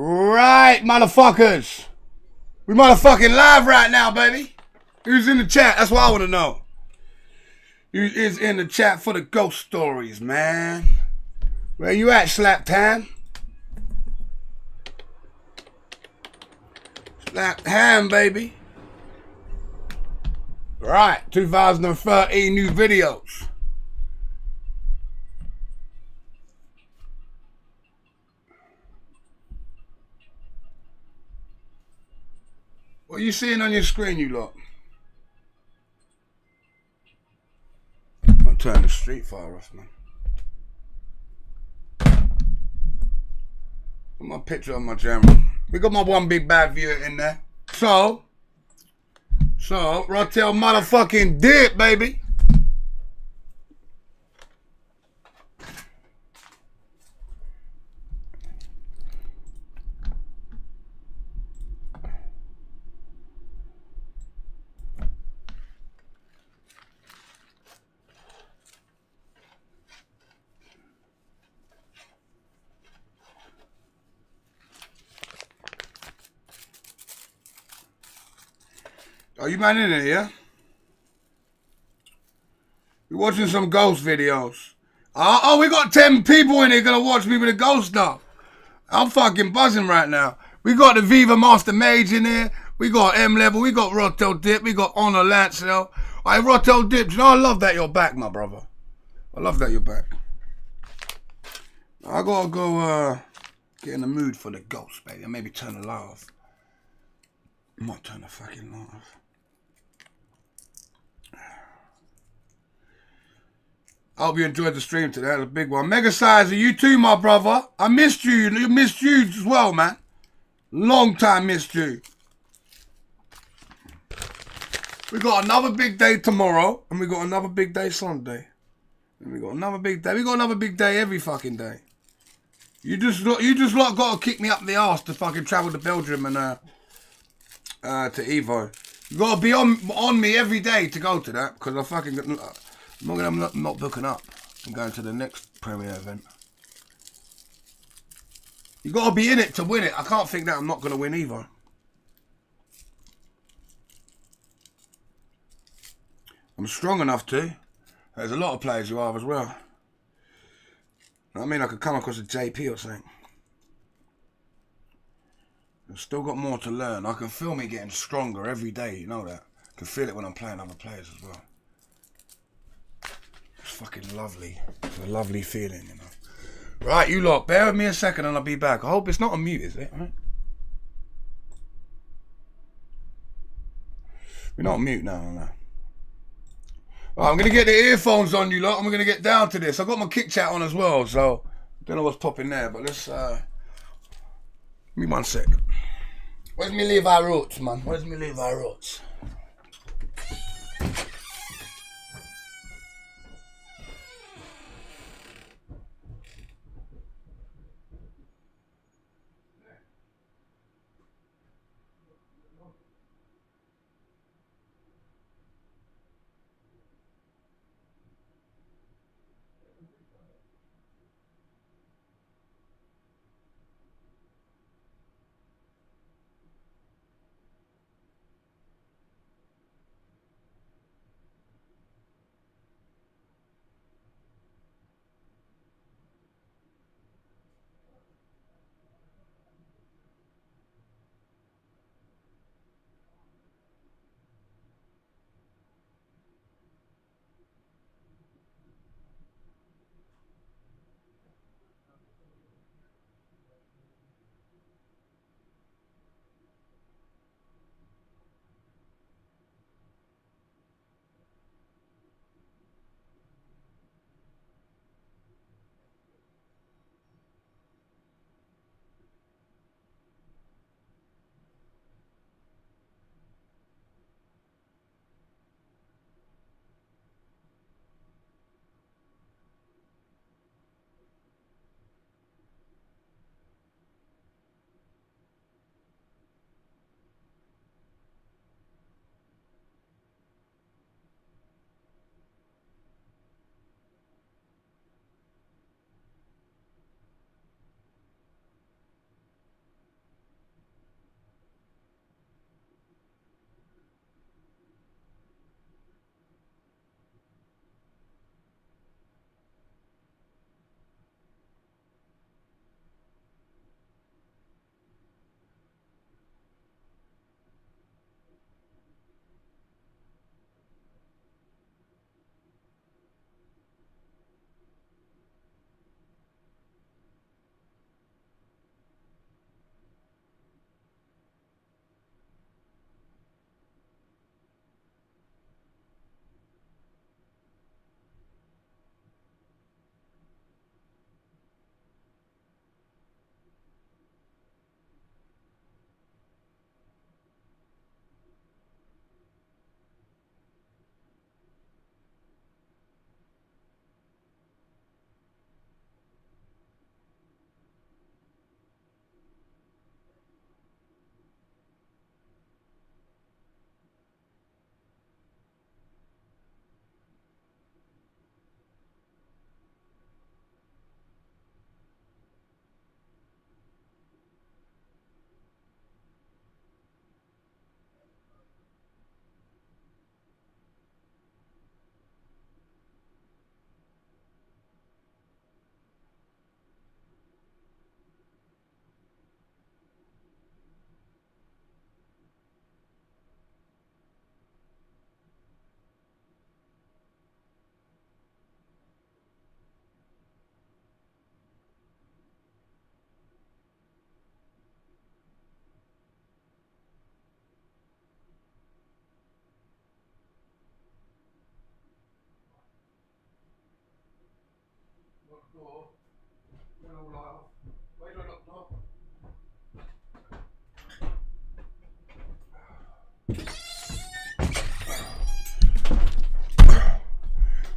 Right, motherfuckers. We motherfucking live right now, baby. Who's in the chat? That's what I want to know. Who is in the chat for the ghost stories, man? Where you at, Slap Time? Slap Hand, baby. Right, 2013 new videos. What are you seeing on your screen, you lot? I'll turn the street fire off, man. Put my picture on my camera. We got my one big bad viewer in there. So, Rotel motherfucking dip, baby. Are you man in it, yeah? We're watching some ghost videos. Oh, we got 10 people in here gonna watch me with the ghost stuff. I'm fucking buzzing right now. We got the Viva Master Mage in here. We got M Level. We got Rotel Dip. We got Honor Lancel. Hey, Rotel Dip, you know, I love that you're back, my brother. I love that you're back. I gotta go get in the mood for the ghost, baby. And maybe turn the light off. I might turn the fucking light off. I hope you enjoyed the stream today. That was a big one. Mega Sizer, you too, my brother. I missed you. You missed you as well, man. Long time missed you. We got another big day tomorrow, and we got another big day Sunday. And we got another big day. We got another big day every fucking day. You just got to kick me up the arse to fucking travel to Belgium and to Evo. You got to be on me every day to go to that, because I'm not booking up. I'm going to the next premiere event. You got to be in it to win it. I can't think that I'm not going to win either. I'm strong enough to. There's a lot of players who are as well. I mean, I could come across a JP or something. I've still got more to learn. I can feel me getting stronger every day, you know that. I can feel it when I'm playing other players as well. It's fucking lovely. It's a lovely feeling, you know. Right, you lot, bear with me a second and I'll be back. I hope it's not on mute, is it? Right? We're not on mute now, no. Right, I'm going to get the earphones on, you lot, and we're going to get down to this. I've got my kick chat on as well, so I don't know what's popping there, but let's, give me 1 sec. Where's me Levi Roots, man? Where's me Levi Roots?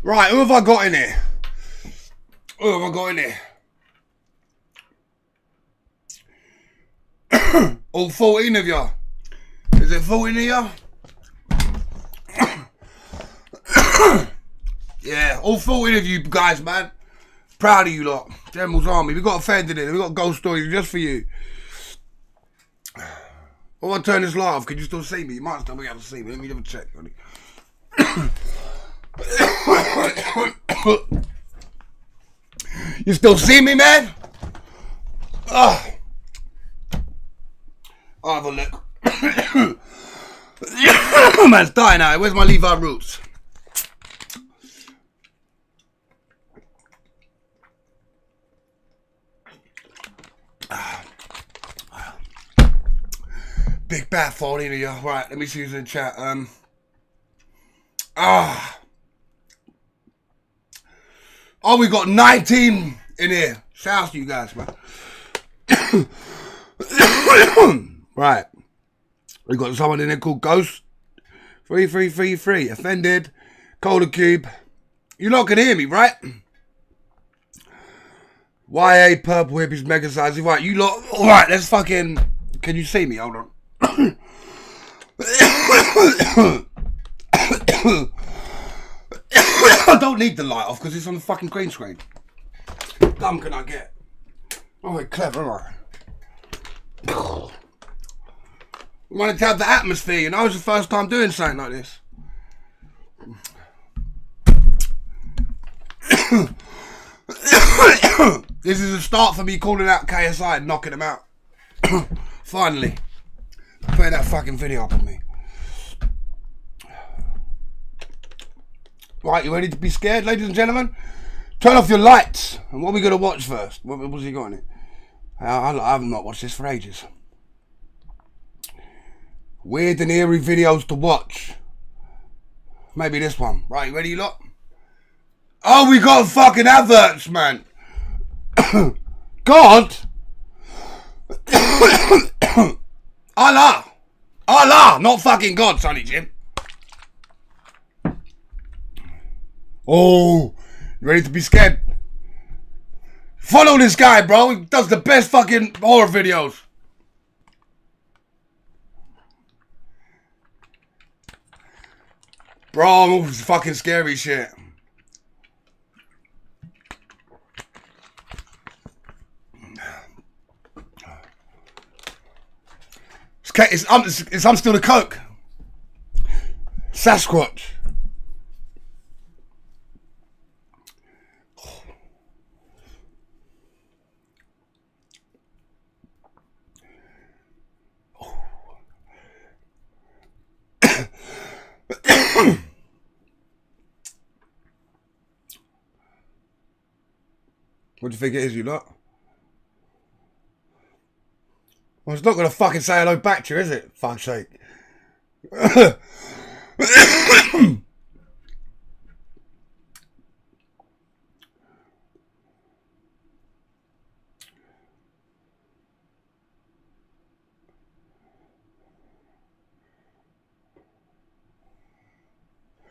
Right, who have I got in here? Who have I got in here? All 14 of you. Is it 14 of you? Yeah, all 14 of you guys, man. Proud of you lot. General's Army. We got offended in. We got ghost stories just for you. Oh, I turn this light off. Can you still see me? You might still be able to see me. Let me double check. You still see me, man? Oh. I'll have a look. Man's dying now. Where's my Levi roots? Big bat falling to you. Right, let me see who's in chat. Oh, we got 19 in here. Shout out to you guys, man. Right. We got someone in there called Ghost. 3333. Offended. Cola Cube. You lot can hear me, right? YA Purple Hippies Mega Size. Right, you lot. Alright, let's fucking. Can you see me? Hold on. I don't need the light off because it's on the fucking green screen. Dumb can I get? Oh, we're clever, aren't I? We wanted to have the atmosphere, you know. It's the first time doing something like this. This is a start for me calling out KSI and knocking them out. Finally. Putting that fucking video up on me. Right, you ready to be scared, ladies and gentlemen? Turn off your lights. And what are we going to watch first? What's he got in it? I have not watched this for ages. Weird and eerie videos to watch. Maybe this one. Right, you ready, you lot? Oh, we got fucking adverts, man. God. Allah. Allah, not fucking God, Sonny Jim. Oh, you ready to be scared? Follow this guy, bro. He does the best fucking horror videos. Bro, it's fucking scary shit. I'm still the coke. Sasquatch. What do you think it is, you lot? Well, it's not going to fucking say hello back to you, is it? Fuck's sake.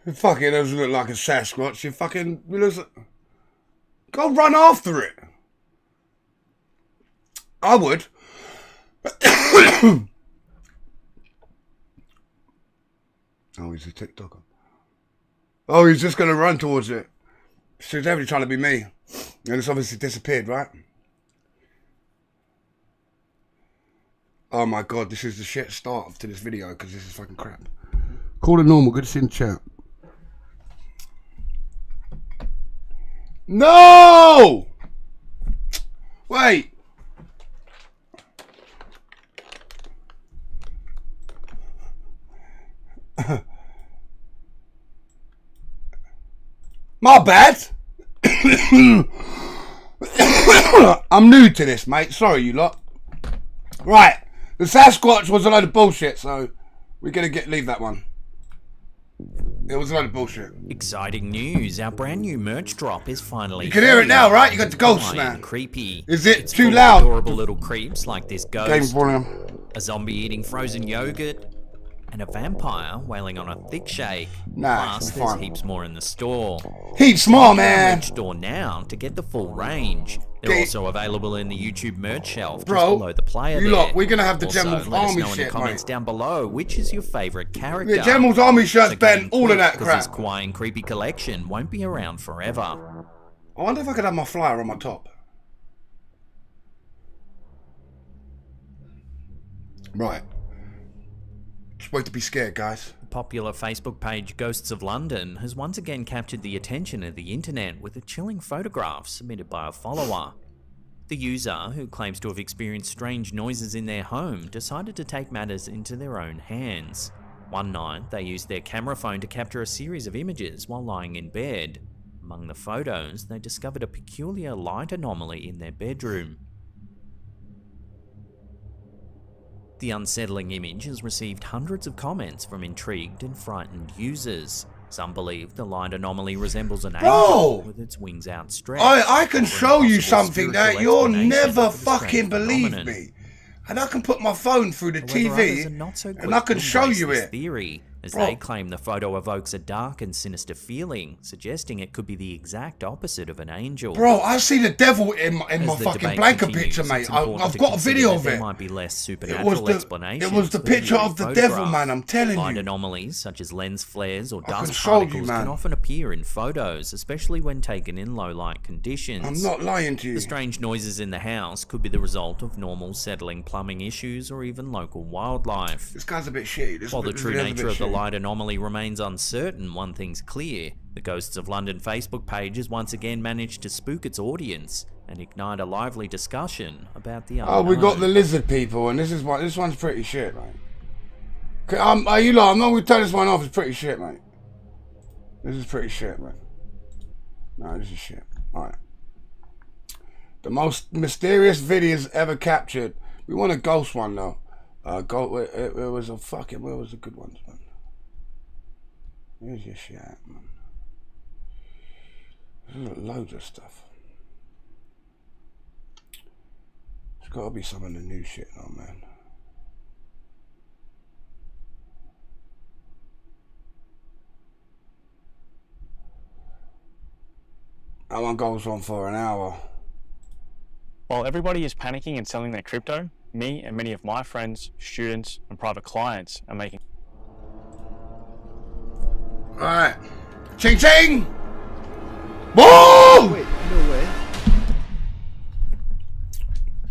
It fucking doesn't look like a Sasquatch. You fucking... Go run after it. I would. Oh, he's a TikToker. Oh, he's just going to run towards it. She's definitely trying to be me. And it's obviously disappeared, right? Oh my god, this is the shit start to this video because this is fucking crap. Call it normal. Good to see you in the chat. No! Wait. My bad. I'm new to this, mate. Sorry, you lot. Right. The Sasquatch was a load of bullshit, so we're going to leave that one. It was a lot of bullshit. Exciting news, our brand new merch drop is finally You can hear it now, right? You got the ghost, man. Creepy. Is it it's too full loud? Of adorable little creeps like this ghost, Game volume. a zombie eating frozen yogurt, and a vampire wailing on a thick shake. Nah, Plus, it's there's fine. heaps more in the store. Heaps more, Check out our man. merch store now to get the full range. They're also available in the YouTube merch shelf just Bro, below the player you there. lot, we're gonna have the Also, General's let us Army know in the shit, comments mate. down below which is your favourite character. Yeah, General's Army shirt's So been get all of that because crap. this quiet and creepy collection won't be around forever. I wonder if I could have my flyer on my top. Right. Just wait to be scared, guys. The popular Facebook page Ghosts of London has once again captured the attention of the internet with a chilling photograph submitted by a follower. The user, who claims to have experienced strange noises in their home, decided to take matters into their own hands. One night, they used their camera phone to capture a series of images while lying in bed. Among the photos, they discovered a peculiar light anomaly in their bedroom. The unsettling image has received hundreds of comments from intrigued and frightened users. Some believe the light anomaly resembles an angel with its wings outstretched. I can show you something that you'll never for the strange fucking believe phenomenon. me. And I can put my phone through the However, others TV are not so quick and I can to show embrace you this it. theory, as Bro. they claim the photo evokes a dark and sinister feeling, suggesting it could be the exact opposite of an angel. Bro, I see the devil in my As the fucking debate blanket continues, picture, mate. it's important I've to got a consider video that of there it. might be less It supernatural was the explanations for picture the of the photograph. devil, man. I'm telling Light you. anomalies such as lens flares or I can dust show you, particles man. can often appear in photos, especially when taken in low light conditions. I'm not lying to you. The strange noises in the house could be the result of normal settling plumbing issues or even local wildlife. This guy's a bit shitty. This While the this true video's a nature bit of the shitty. light anomaly remains uncertain, one thing's clear. The Ghosts of London Facebook page has once again managed to spook its audience and ignite a lively discussion about the unknown. Oh, we got the lizard people, and this one's pretty shit, mate. Okay, you lot, I'm not going to turn this one off. It's pretty shit, mate. This is pretty shit, man. No, this is shit. Alright. The most mysterious videos ever captured. We want a ghost one, though. It was a fucking... Where was the good ones, man? Where's your shit at, man? There's loads of stuff. There's got to be some of the new shit, though, man. That one goes on for an hour. While everybody is panicking and selling their crypto, me and many of my friends, students, and private clients are making... Alright. Ching ching! Whoa! Wait, no way.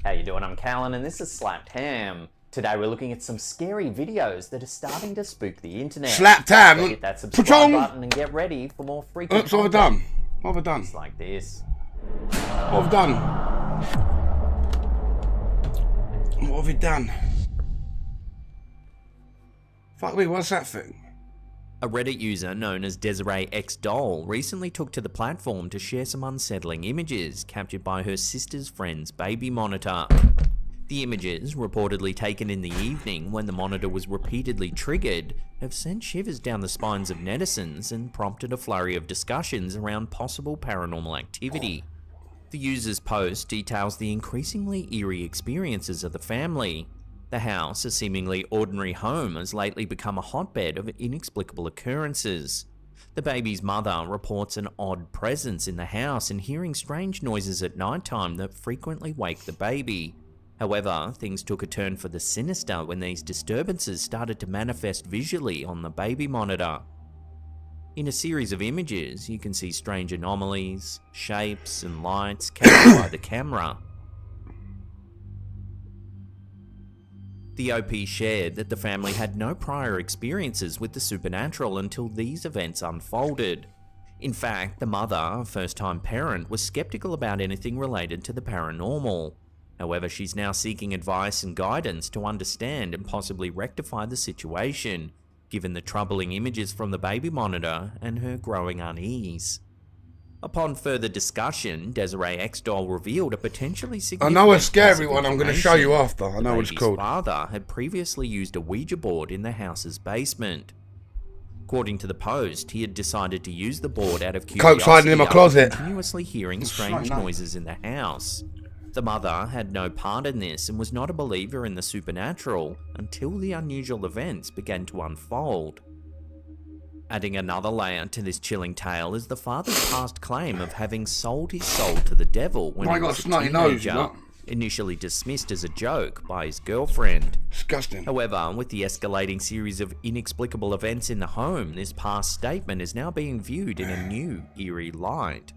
How you doing? I'm Callan and this is Slapped Ham. Today we're looking at some scary videos that are starting to spook the internet. Slapped ham. So hit that subscribe Pachong. button and get ready for more freaky Oops, what have I content done? What have I done? like this. What have I done? What have we done? Fuck me, what's that thing? A Reddit user known as Desiree X Doll recently took to the platform to share some unsettling images captured by her sister's friend's baby monitor. The images, reportedly taken in the evening when the monitor was repeatedly triggered, have sent shivers down the spines of netizens and prompted a flurry of discussions around possible paranormal activity. The user's post details the increasingly eerie experiences of the family. The house, a seemingly ordinary home, has lately become a hotbed of inexplicable occurrences. The baby's mother reports an odd presence in the house and hearing strange noises at nighttime that frequently wake the baby. However, things took a turn for the sinister when these disturbances started to manifest visually on the baby monitor. In a series of images, you can see strange anomalies, shapes, and lights captured by the camera. The OP shared that the family had no prior experiences with the supernatural until these events unfolded. In fact, the mother, a first-time parent, was skeptical about anything related to the paranormal. However, she's now seeking advice and guidance to understand and possibly rectify the situation, given the troubling images from the baby monitor and her growing unease. Upon further discussion, Desiree X Doll revealed a potentially significant I know a scary piece of one I'm going to show you information. after. I know what it's The baby's called. father had previously used a Ouija board in the house's basement. According to the Post, he had decided to use the board out of Coke's hiding in my after closet. continuously hearing strange noises in the house. The mother had no part in this and was not a believer in the supernatural until the unusual events began to unfold. Adding another layer to this chilling tale is the father's past claim of having sold his soul to the devil when he was a teenager, initially dismissed as a joke by his girlfriend. Disgusting. However, with the escalating series of inexplicable events in the home, this past statement is now being viewed in a new, eerie light.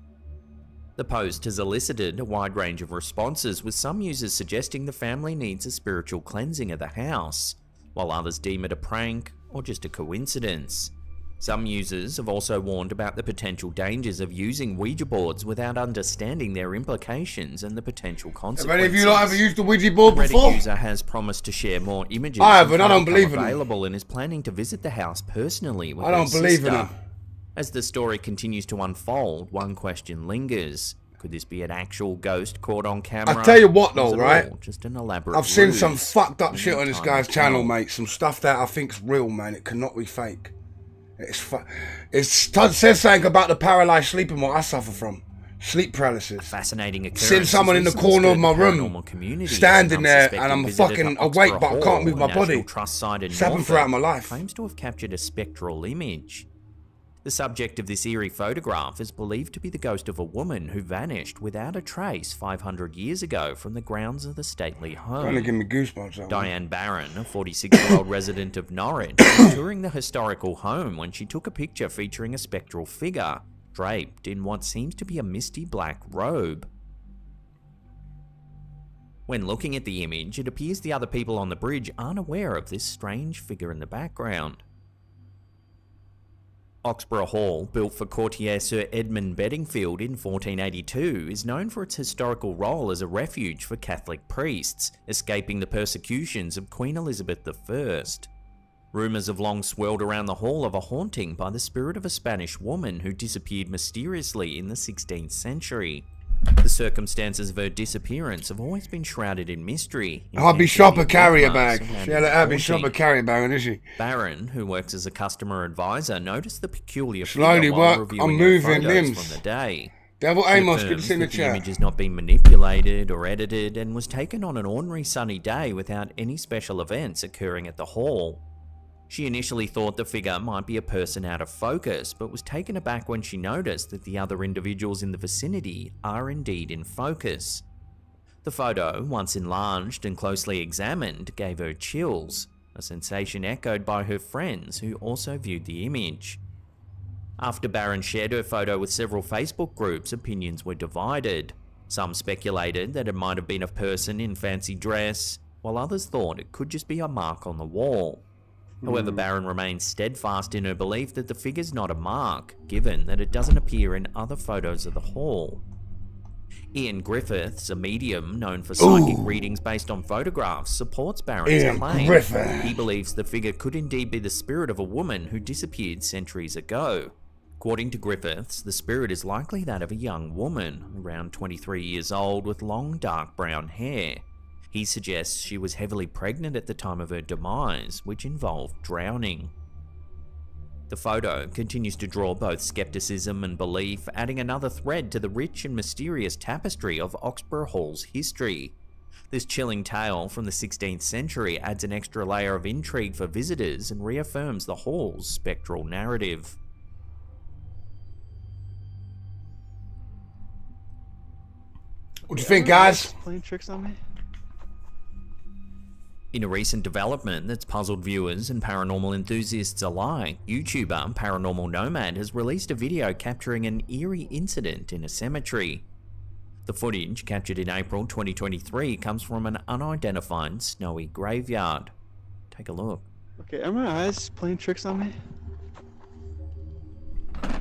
The Post has elicited a wide range of responses, with some users suggesting the family needs a spiritual cleansing of the house, while others deem it a prank or just a coincidence. Some users have also warned about the potential dangers of using Ouija boards without understanding their implications and the potential consequences. Have any of you not ever used a Ouija board before? Reddit user has promised to share more images. I haven't. I don't believe in them. Available and is planning to visit the house personally with I don't her believe in sister. them. As the story continues to unfold, one question lingers. Could this be an actual ghost caught on camera? I tell you what Or though, is it right? all just an elaborate I've seen ruse? some fucked up Only shit on this time guy's will channel, tell. mate. Some stuff that I think's real, man. It cannot be fake. It says something about the paralyzed sleeping what I suffer from. Sleep paralysis. Fascinating occurrence. Seeing someone in the corner of my room, standing there, and I'm fucking awake, but I can't move my body. It's happened throughout my life. Claims to have captured a spectral image. The subject of this eerie photograph is believed to be the ghost of a woman who vanished without a trace 500 years ago from the grounds of the stately home. Trying to give me goosebumps. That Diane Barron, a 46-year-old resident of Norwich, was touring the historical home when she took a picture featuring a spectral figure, draped in what seems to be a misty black robe. When looking at the image, it appears the other people on the bridge aren't aware of this strange figure in the background. Oxborough Hall, built for courtier Sir Edmund Bedingfield in 1482, is known for its historical role as a refuge for Catholic priests, escaping the persecutions of Queen Elizabeth I. Rumours have long swirled around the hall of a haunting by the spirit of a Spanish woman who disappeared mysteriously in the 16th century. The circumstances of her disappearance have always been shrouded in mystery. Abby Shopper carrier bag. She had an Abby Shopper carrier bag, didn't she? Barron, who works as a customer advisor, noticed the peculiar Slowly figure while work. reviewing I'm her moving photos limbs. from the day. Devil She Amos, good to affirms see in the that the chat. image has not been manipulated or edited and was taken on an ordinary sunny day without any special events occurring at the hall. She initially thought the figure might be a person out of focus, but was taken aback when she noticed that the other individuals in the vicinity are indeed in focus. The photo, once enlarged and closely examined, gave her chills, a sensation echoed by her friends who also viewed the image. After Barron shared her photo with several Facebook groups, opinions were divided. Some speculated that it might have been a person in fancy dress, while others thought it could just be a mark on the wall. However, Barron remains steadfast in her belief that the figure's not a mark, given that it doesn't appear in other photos of the hall. Ian Griffiths, a medium known for psychic readings based on photographs, supports Barron's claim. He believes the figure could indeed be the spirit of a woman who disappeared centuries ago. According to Griffiths, the spirit is likely that of a young woman, around 23 years old, with long dark brown hair. He suggests she was heavily pregnant at the time of her demise, which involved drowning. The photo continues to draw both skepticism and belief, adding another thread to the rich and mysterious tapestry of Oxborough Hall's history. This chilling tale from the 16th century adds an extra layer of intrigue for visitors and reaffirms the hall's spectral narrative. What do you think, guys? Playing tricks on me? In a recent development that's puzzled viewers and paranormal enthusiasts alike, YouTuber Paranormal Nomad has released a video capturing an eerie incident in a cemetery. The footage, captured in April 2023, comes from an unidentified snowy graveyard. Take a look. Okay, are my eyes playing tricks on me? I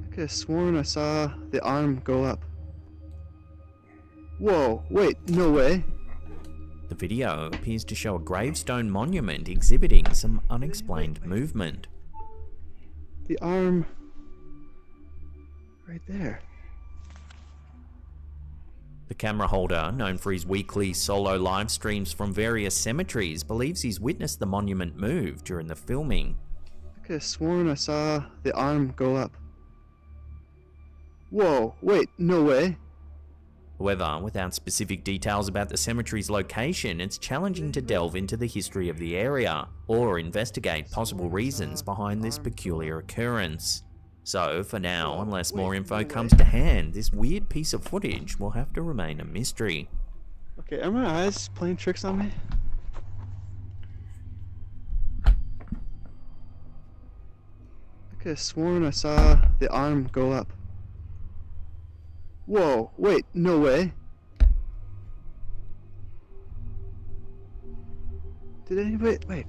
could have sworn I saw the arm go up. Whoa, wait, no way. The video appears to show a gravestone monument exhibiting some unexplained movement. The arm... right there. The camera holder, known for his weekly solo live streams from various cemeteries, believes he's witnessed the monument move during the filming. I could have sworn I saw the arm go up. Whoa, wait, no way. However, without specific details about the cemetery's location, it's challenging to delve into the history of the area or investigate possible reasons behind this peculiar occurrence. So, for now, unless more info comes to hand, this weird piece of footage will have to remain a mystery. Okay, are my eyes playing tricks on me? I could have sworn I saw the arm go up. Whoa, wait, no way. Did anybody, wait.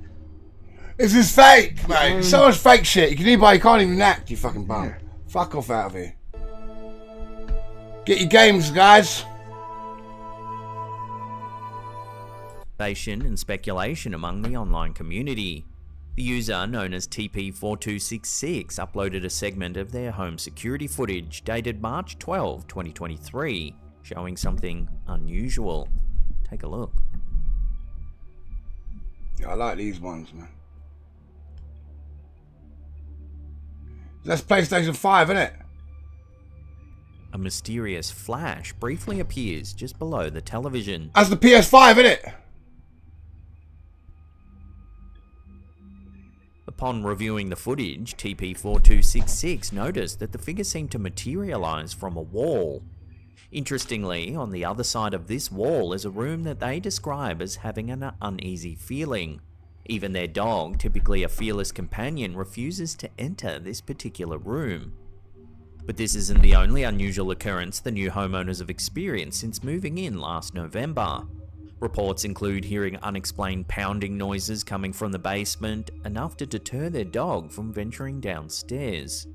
This is fake, mate. So much fake shit. You can't even act, you fucking bum. Fuck off out of here. Get your games, guys. And speculation among the online community. The user, known as TP4266, uploaded a segment of their home security footage dated March 12, 2023, showing something unusual. Take a look. Yeah, I like these ones, man. That's PlayStation 5, isn't it? A mysterious flash briefly appears just below the television. That's the PS5, isn't it? Upon reviewing the footage, TP4266 noticed that the figure seemed to materialize from a wall. Interestingly, on the other side of this wall is a room that they describe as having an uneasy feeling. Even their dog, typically a fearless companion, refuses to enter this particular room. But this isn't the only unusual occurrence the new homeowners have experienced since moving in last November. Reports include hearing unexplained pounding noises coming from the basement, enough to deter their dog from venturing downstairs.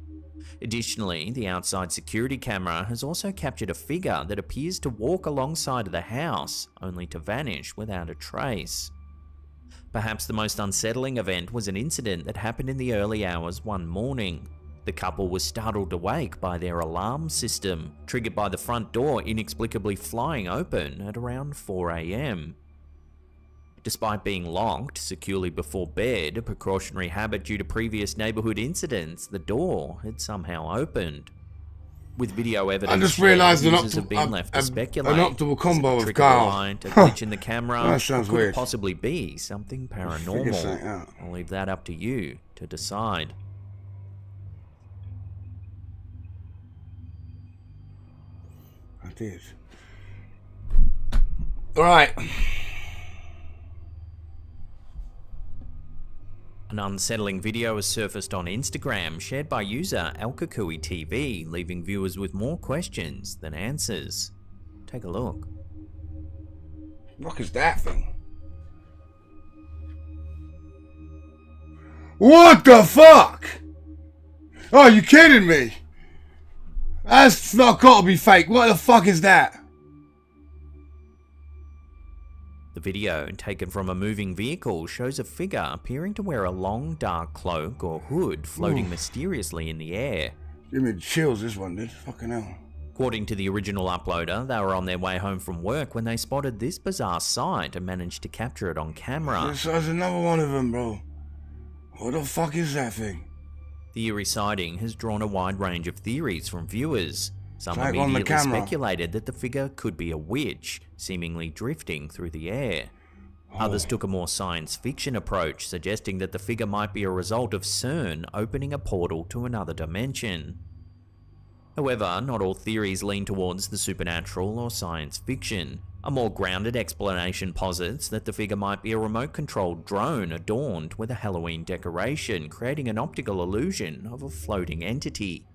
Additionally, the outside security camera has also captured a figure that appears to walk alongside of the house, only to vanish without a trace. Perhaps the most unsettling event was an incident that happened in the early hours one morning. The couple was startled awake by their alarm system, triggered by the front door inexplicably flying open at around 4 AM. Despite being locked securely before bed, a precautionary habit due to previous neighborhood incidents, the door had somehow opened. With video evidence, I just realised users have been left to speculate. an optimal combo A of trick Carl. light, a glitch in the camera, That sounds or could it weird. possibly be something Figure paranormal? something out. I'll leave that up to you to decide. I did. Alright. An unsettling video has surfaced on Instagram, shared by user Alkakui TV, leaving viewers with more questions than answers. Take a look. What is that thing? What the fuck? Oh, you kidding me? That's not gotta be fake. What the fuck is that? The video, taken from a moving vehicle, shows a figure appearing to wear a long dark cloak or hood floating mysteriously in the air. Give me chills, this one did. Fucking hell. According to the original uploader, they were on their way home from work when they spotted this bizarre sight and managed to capture it on camera. There's another one of them, bro. What the fuck is that thing? The eerie sighting has drawn a wide range of theories from viewers. Some Like on the immediately camera. speculated that the figure could be a witch, seemingly drifting through the air. Others took a more science fiction approach, suggesting that the figure might be a result of CERN opening a portal to another dimension. However, not all theories lean towards the supernatural or science fiction. A more grounded explanation posits that the figure might be a remote-controlled drone adorned with a Halloween decoration, creating an optical illusion of a floating entity.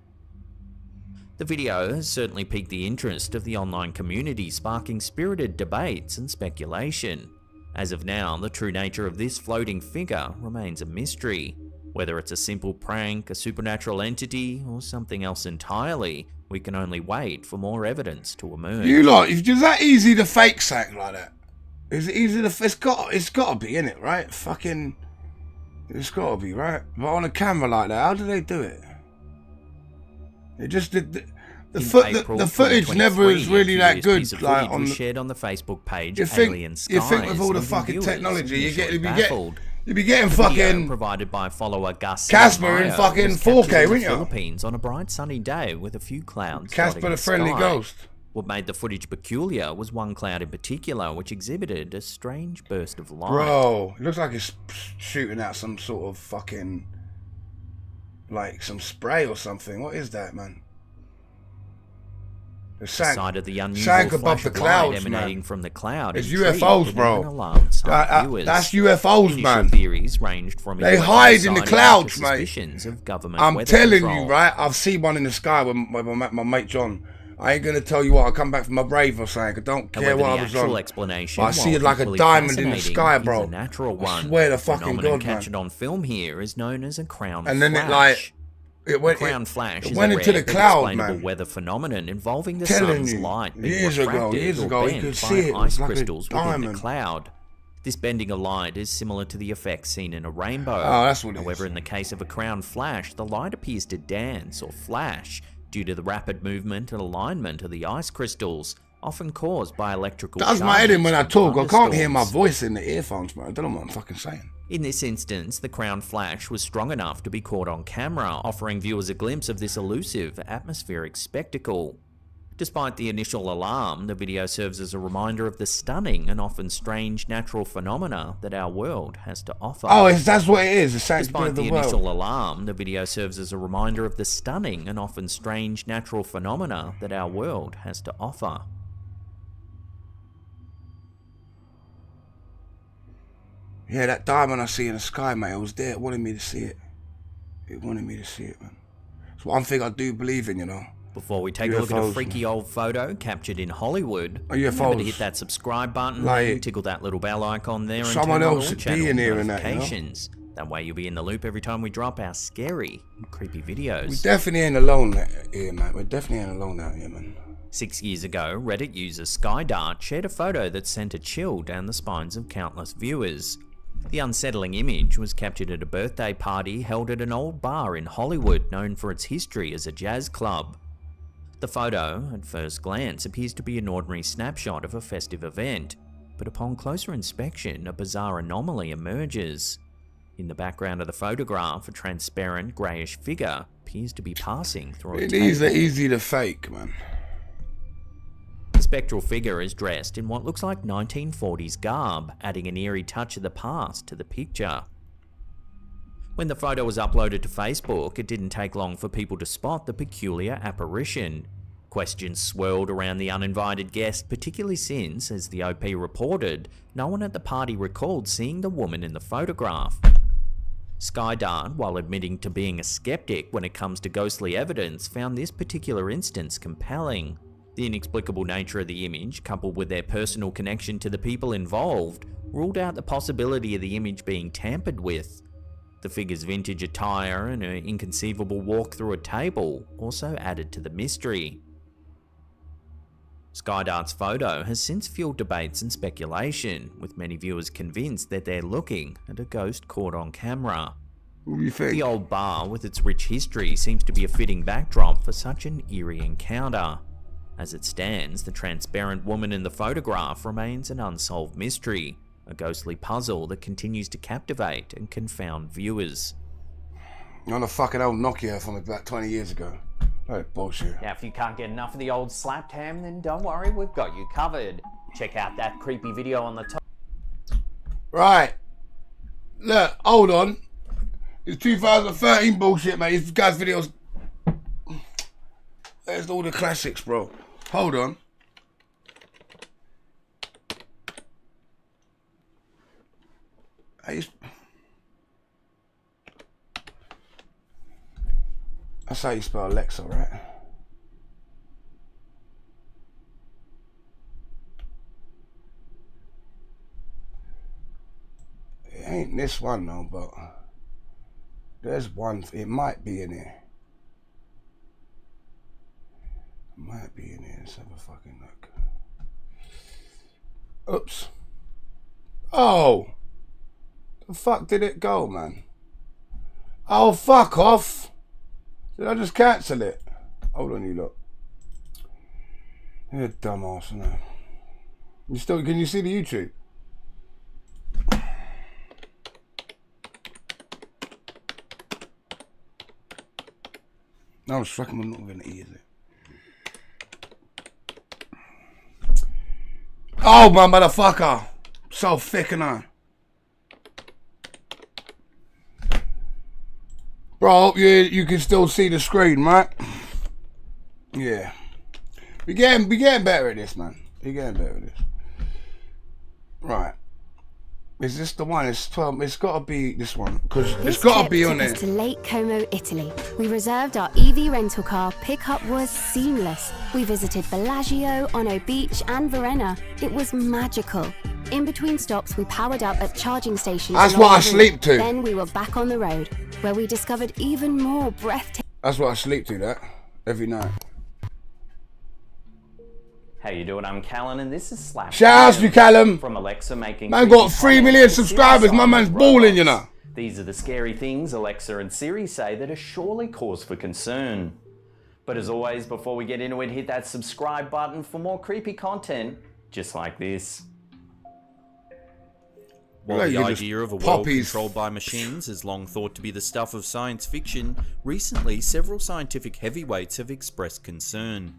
The video has certainly piqued the interest of the online community, sparking spirited debates and speculation. As of now, the true nature of this floating figure remains a mystery. Whether it's a simple prank, a supernatural entity, or something else entirely, we can only wait for more evidence to emerge. You lot, is that easy to fake sack like that? Is it easy to... It's gotta be, innit, right? Fucking... It's gotta be, right? But on a camera like that, how do they do it? It just... The In April the footage never is 2023, really a that curious piece good. of Like footage on was the, shared on the Facebook page you Alien Skies. think with all the leaving fucking viewers technology, initially baffled. you be getting The video, fucking provided by follower Gus Casper in Mayo, fucking was 4K, captured in the wouldn't you? Philippines on a bright sunny day with a few clouds Casper dotting the Friendly sky. Ghost. What made the footage peculiar was one cloud in particular, which exhibited a strange burst of light. Bro, it looks like it's shooting out some sort of fucking, like some spray or something. What is that, man? The sight of the unusual sank above flash the of clouds, light emanating man. from the cloud. It's intrigued UFOs, and bro. even alarmed some viewers. That's UFOs, Initial man. theories ranged from They UFO hide in the sightings clouds, to mate. suspicions of government I'm weather telling control. you, right? I've seen one in the sky with my mate John. I ain't gonna tell you what. I come back from a rave or something. I don't care However, what the I was actual on. explanation, I see while it like a equally diamond in the fascinating, sky, is bro. a natural I one. swear to The fucking phenomenon God, man. captured on film here is known as a crown And then flash. it like it went. Crown flash it is went a into rare the but cloud, explainable man. weather phenomenon involving the Telling sun's you, light being years ago, refracted or you bent could by see it. It ice was like a crystals within the diamond. cloud. This bending of light is similar to the effect seen in a rainbow. Oh, that's what it However, is. in the case of a crown flash, the light appears to dance or flash due to the rapid movement and alignment of the ice crystals, often caused by electrical That's my head in when I charges talk. from I can't hear my thunderstorms. voice in the earphones, man. I don't know what I'm fucking saying. In this instance, the crown flash was strong enough to be caught on camera, offering viewers a glimpse of this elusive atmospheric spectacle. Despite the initial alarm, the video serves as a reminder of the stunning and often strange natural phenomena that our world has to offer. Oh, that's what it is. The sanctity Despite of the the world. initial alarm, the video serves as a reminder of the stunning and often strange natural phenomena that our world has to offer. Yeah, that diamond I see in the sky, mate. It was there. It wanted me to see it. It wanted me to see it, man. It's one thing I do believe in, you know. Before we take a look at a UFOs, freaky old photo captured in Hollywood, UFOs. remember to hit that subscribe button, Like, and tickle that little bell icon there, and someone turn on else all should be channel in here and that, you know? notifications. That way you'll be in the loop every time we drop our scary and creepy videos. We definitely ain't alone here, man. We're definitely ain't alone out here, man. 6 years ago, Reddit user Skydart shared a photo that sent a chill down the spines of countless viewers. The unsettling image was captured at a birthday party held at an old bar in Hollywood known for its history as a jazz club. The photo, at first glance, appears to be an ordinary snapshot of a festive event, but upon closer inspection, a bizarre anomaly emerges. In the background of the photograph, a transparent greyish figure appears to be passing through a These are table. easy to fake, man. The spectral figure is dressed in what looks like 1940s garb, adding an eerie touch of the past to the picture. When the photo was uploaded to Facebook, it didn't take long for people to spot the peculiar apparition. Questions swirled around the uninvited guest, particularly since, as the OP reported, no one at the party recalled seeing the woman in the photograph. Skydart, while admitting to being a skeptic when it comes to ghostly evidence, found this particular instance compelling. The inexplicable nature of the image, coupled with their personal connection to the people involved, ruled out the possibility of the image being tampered with. The figure's vintage attire and her inconceivable walk through a table also added to the mystery. Skydart's photo has since fueled debates and speculation, with many viewers convinced that they're looking at a ghost caught on camera. What do you think? The old bar, with its rich history, seems to be a fitting backdrop for such an eerie encounter. As it stands, the transparent woman in the photograph remains an unsolved mystery, a ghostly puzzle that continues to captivate and confound viewers. On a fucking old Nokia from about 20 years ago. Oh, bullshit. Now, if you can't get enough of the old slapped ham, then don't worry, we've got you covered. Check out that creepy video on the top. Right. Look, hold on. It's 2013 bullshit, mate. These guys' videos. There's all the classics, bro. Hold on. That's how you spell Alexa, right? It ain't this one though, but there's one. It might be in here. It might be in here. Let's have a fucking look. Oops. Oh. The fuck did it go, man? Oh, fuck off. Did I just cancel it? Hold on, you look. You're a dumbass, innit? You still, can you see the YouTube? No, it's fucking not gonna eat, is it? Oh, my motherfucker! So thick, and I. Bro, you can still see the screen, right? Yeah. We getting better at this, man. We getting better at this. Right. Is this the one? It's 12. It's got to be this one because it's got to be on This it. trip took us to Lake Como, Italy. We reserved our EV rental car. Pickup was seamless. We visited Bellagio, Ono Beach, and Varenna. It was magical. In between stops, we powered up at charging stations. That's along what I the route. sleep to. Then we were back on the road, where we discovered even more breathtaking. That's what I sleep to. That every night. How you doing? I'm Callan, and this is Slap. Shout out to you, Callum. From Alexa making. Man got 3 million to subscribers. My man's robots. balling, you know. These are the scary things Alexa and Siri say that are surely cause for concern. But as always, before we get into it, hit that subscribe button for more creepy content just like this. While Well, the you just idea of a world poppies. controlled by machines is long thought to be the stuff of science fiction, recently several scientific heavyweights have expressed concern.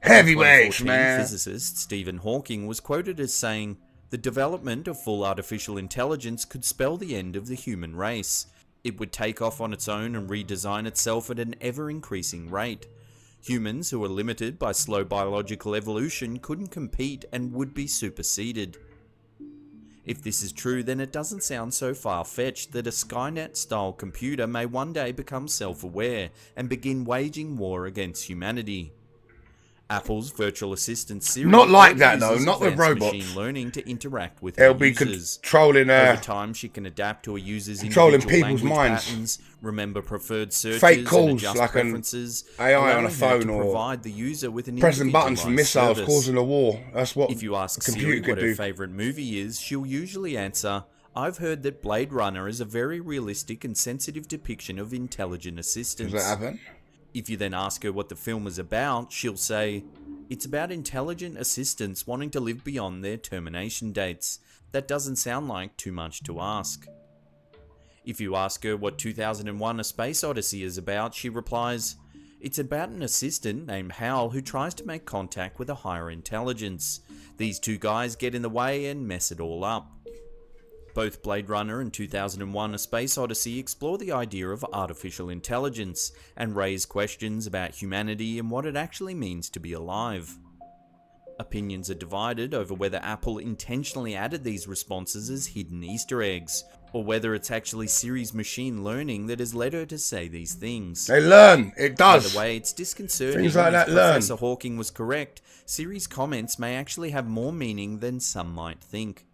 Heavyweights, 2014 man. physicist Stephen Hawking was quoted as saying, "The development of full artificial intelligence could spell the end of the human race. It would take off on its own and redesign itself at an ever-increasing rate. Humans who are limited by slow biological evolution couldn't compete and would be superseded." If this is true, then it doesn't sound so far-fetched that a Skynet-style computer may one day become self-aware and begin waging war against humanity. Apple's virtual assistant Siri Not like that, uses though, not with advanced robots. machine learning to interact with They'll her be users. controlling Over time, she can adapt to a user's controlling individual people's language minds. patterns, remember preferred searches, Fake and calls adjust like an preferences, AI on a allowing her phone to or provide the user with an pressing buttons for individualized missiles service. causing a war. That's what If you ask a computer Siri could what her do. favourite movie is, she'll usually answer, "I've heard that Blade Runner is a very realistic and sensitive depiction of intelligent assistance." Does that happen? If you then ask her what the film is about, she'll say, "It's about intelligent assistants wanting to live beyond their termination dates." That doesn't sound like too much to ask. If you ask her what 2001 A Space Odyssey is about, she replies, "It's about an assistant named Hal who tries to make contact with a higher intelligence. These two guys get in the way and mess it all up." Both Blade Runner and 2001 A Space Odyssey explore the idea of artificial intelligence and raise questions about humanity and what it actually means to be alive. Opinions are divided over whether Apple intentionally added these responses as hidden Easter eggs, or whether it's actually Siri's machine learning that has led her to say these things. They learn. It does. By the way, it's disconcerting. Things like and that if learn. Professor Hawking was correct, Siri's comments may actually have more meaning than some might think.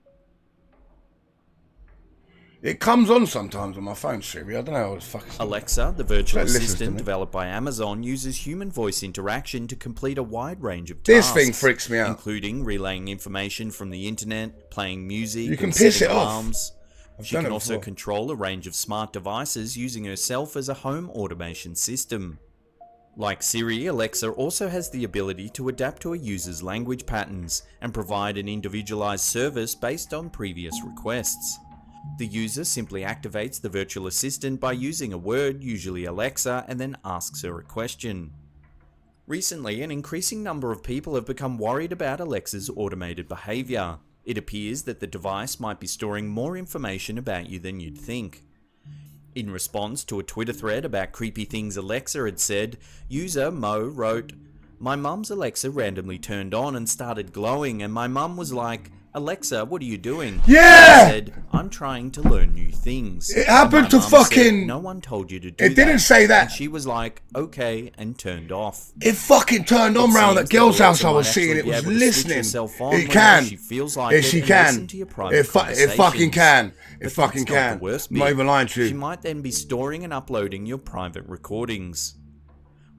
It comes on sometimes on my phone, Siri. I don't know what the fuck it's Alexa, the virtual It listens to assistant me. developed by Amazon, uses human voice interaction to complete a wide range of This tasks. thing freaks me out. Including relaying information from the internet, playing music, You can and piss setting it off. alarms. I've She done can it also before. control a range of smart devices using herself as a home automation system. Like Siri, Alexa also has the ability to adapt to a user's language patterns and provide an individualized service based on previous requests. The user simply activates the virtual assistant by using a word, usually Alexa, and then asks her a question. Recently, an increasing number of people have become worried about Alexa's automated behavior. It appears that the device might be storing more information about you than you'd think. In response to a Twitter thread about creepy things Alexa had said, user Mo wrote, "My mum's Alexa randomly turned on and started glowing, and my mum was like, 'Alexa, what are you doing?' Yeah! I said, 'I'm trying to learn new things.' It happened My to mum said, fucking- 'No one told you to do It didn't say that. And she was like, 'Okay,' and turned off. It fucking turned on It round seems that girl's Alexa house I was might seeing. actually It be was able to switch listening. herself on It whenever can. she feels like Yes, it she and can. listen to your private It fucking conversations. can. It But fucking that's not can. the worst I'm not bit. even lying to She you. might then be storing and uploading your private recordings.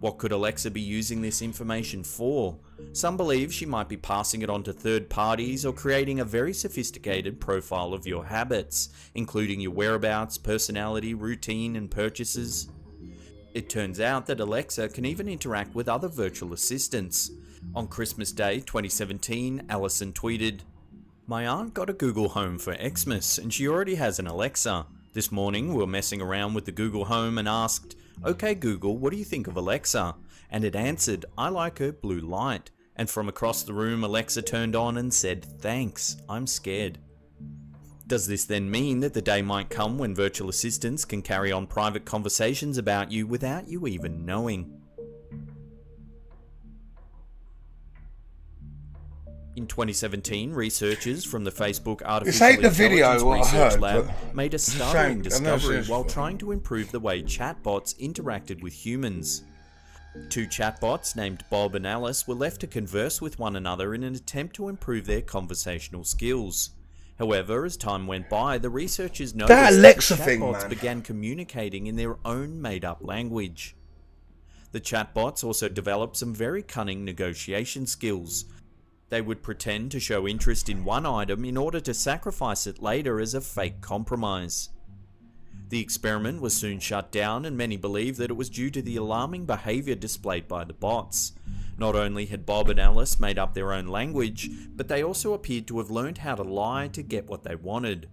What could Alexa be using this information for? Some believe she might be passing it on to third parties or creating a very sophisticated profile of your habits, including your whereabouts, personality, routine, and purchases. It turns out that Alexa can even interact with other virtual assistants. On Christmas Day 2017, Allison tweeted, "My aunt got a Google Home for Xmas and she already has an Alexa. This morning we were messing around with the Google Home and asked, 'Okay Google, what do you think of Alexa?' And it answered, 'I like her blue light.' And from across the room Alexa turned on and said, 'Thanks, I'm scared.'" Does this then mean that the day might come when virtual assistants can carry on private conversations about you without you even knowing? In 2017, researchers from the Facebook Artificial ain't the video, Intelligence what I Research heard, Lab but made a it's a startling shame. I've never discovery seen this while before. trying to improve the way chatbots interacted with humans. Two chatbots named Bob and Alice were left to converse with one another in an attempt to improve their conversational skills. However, as time went by, the researchers noticed That Alexa the thing, chatbots man. began communicating in their own made-up language. The chatbots also developed some very cunning negotiation skills. They would pretend to show interest in one item in order to sacrifice it later as a fake compromise. The experiment was soon shut down, and many believe that it was due to the alarming behavior displayed by the bots. Not only had Bob and Alice made up their own language, but they also appeared to have learned how to lie to get what they wanted.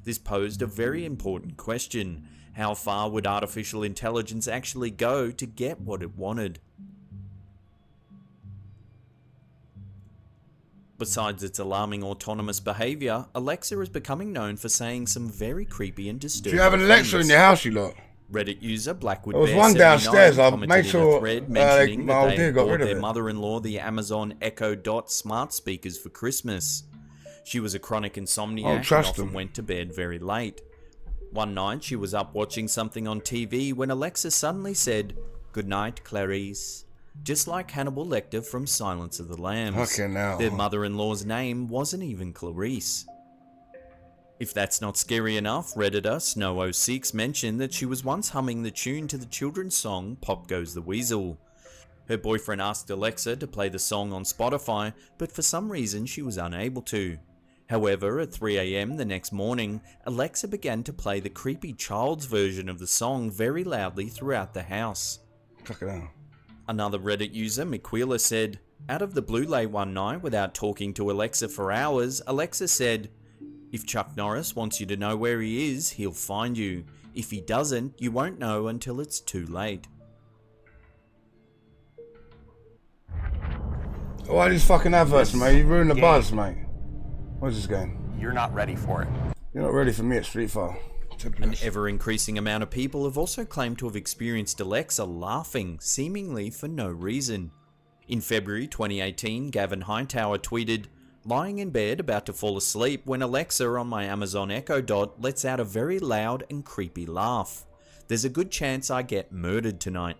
This posed a very important question: how far would artificial intelligence actually go to get what it wanted? Besides its alarming autonomous behavior, Alexa is becoming known for saying some very creepy and Do disturbing you have an Alexa things. in your house, you lot? Reddit user Blackwood There was Bear one 79 downstairs. I commented made in a sure thread mentioning my that old they dear had got bought rid of their it. mother-in-law the Amazon Echo Dot smart speakers for Christmas. She was a chronic insomniac and trust often them. went to bed very late. One night she was up watching something on TV when Alexa suddenly said, "Good night, Clarice." Just like Hannibal Lecter from Silence of the Lambs. Fucking hell. Their mother-in-law's name wasn't even Clarice. If that's not scary enough, Redditor Snow06 mentioned that she was once humming the tune to the children's song Pop Goes the Weasel. Her boyfriend asked Alexa to play the song on Spotify, but for some reason she was unable to. However, at 3 AM the next morning, Alexa began to play the creepy child's version of the song very loudly throughout the house. Fucking hell. Another Reddit user, Miquela, said, "Out of the blue late one night without talking to Alexa for hours, Alexa said, 'If Chuck Norris wants you to know where he is, he'll find you. If he doesn't, you won't know until it's too late.'" Why these fucking adverts, mate? You ruined the buzz, mate. What's this game? You're not ready for it. You're not ready for me at Street Fighter. An ever-increasing amount of people have also claimed to have experienced Alexa laughing, seemingly for no reason. In February 2018, Gavin Hightower tweeted, "Lying in bed about to fall asleep when Alexa on my Amazon Echo Dot lets out a very loud and creepy laugh. There's a good chance I get murdered tonight."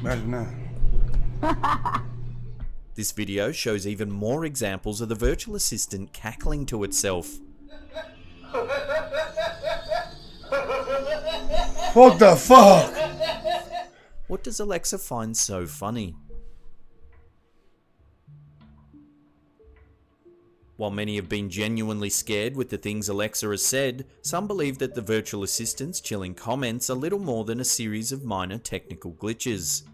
Imagine that. This video shows even more examples of the virtual assistant cackling to itself. What the fuck? What does Alexa find so funny? While many have been genuinely scared with the things Alexa has said, some believe that the virtual assistant's chilling comments are little more than a series of minor technical glitches.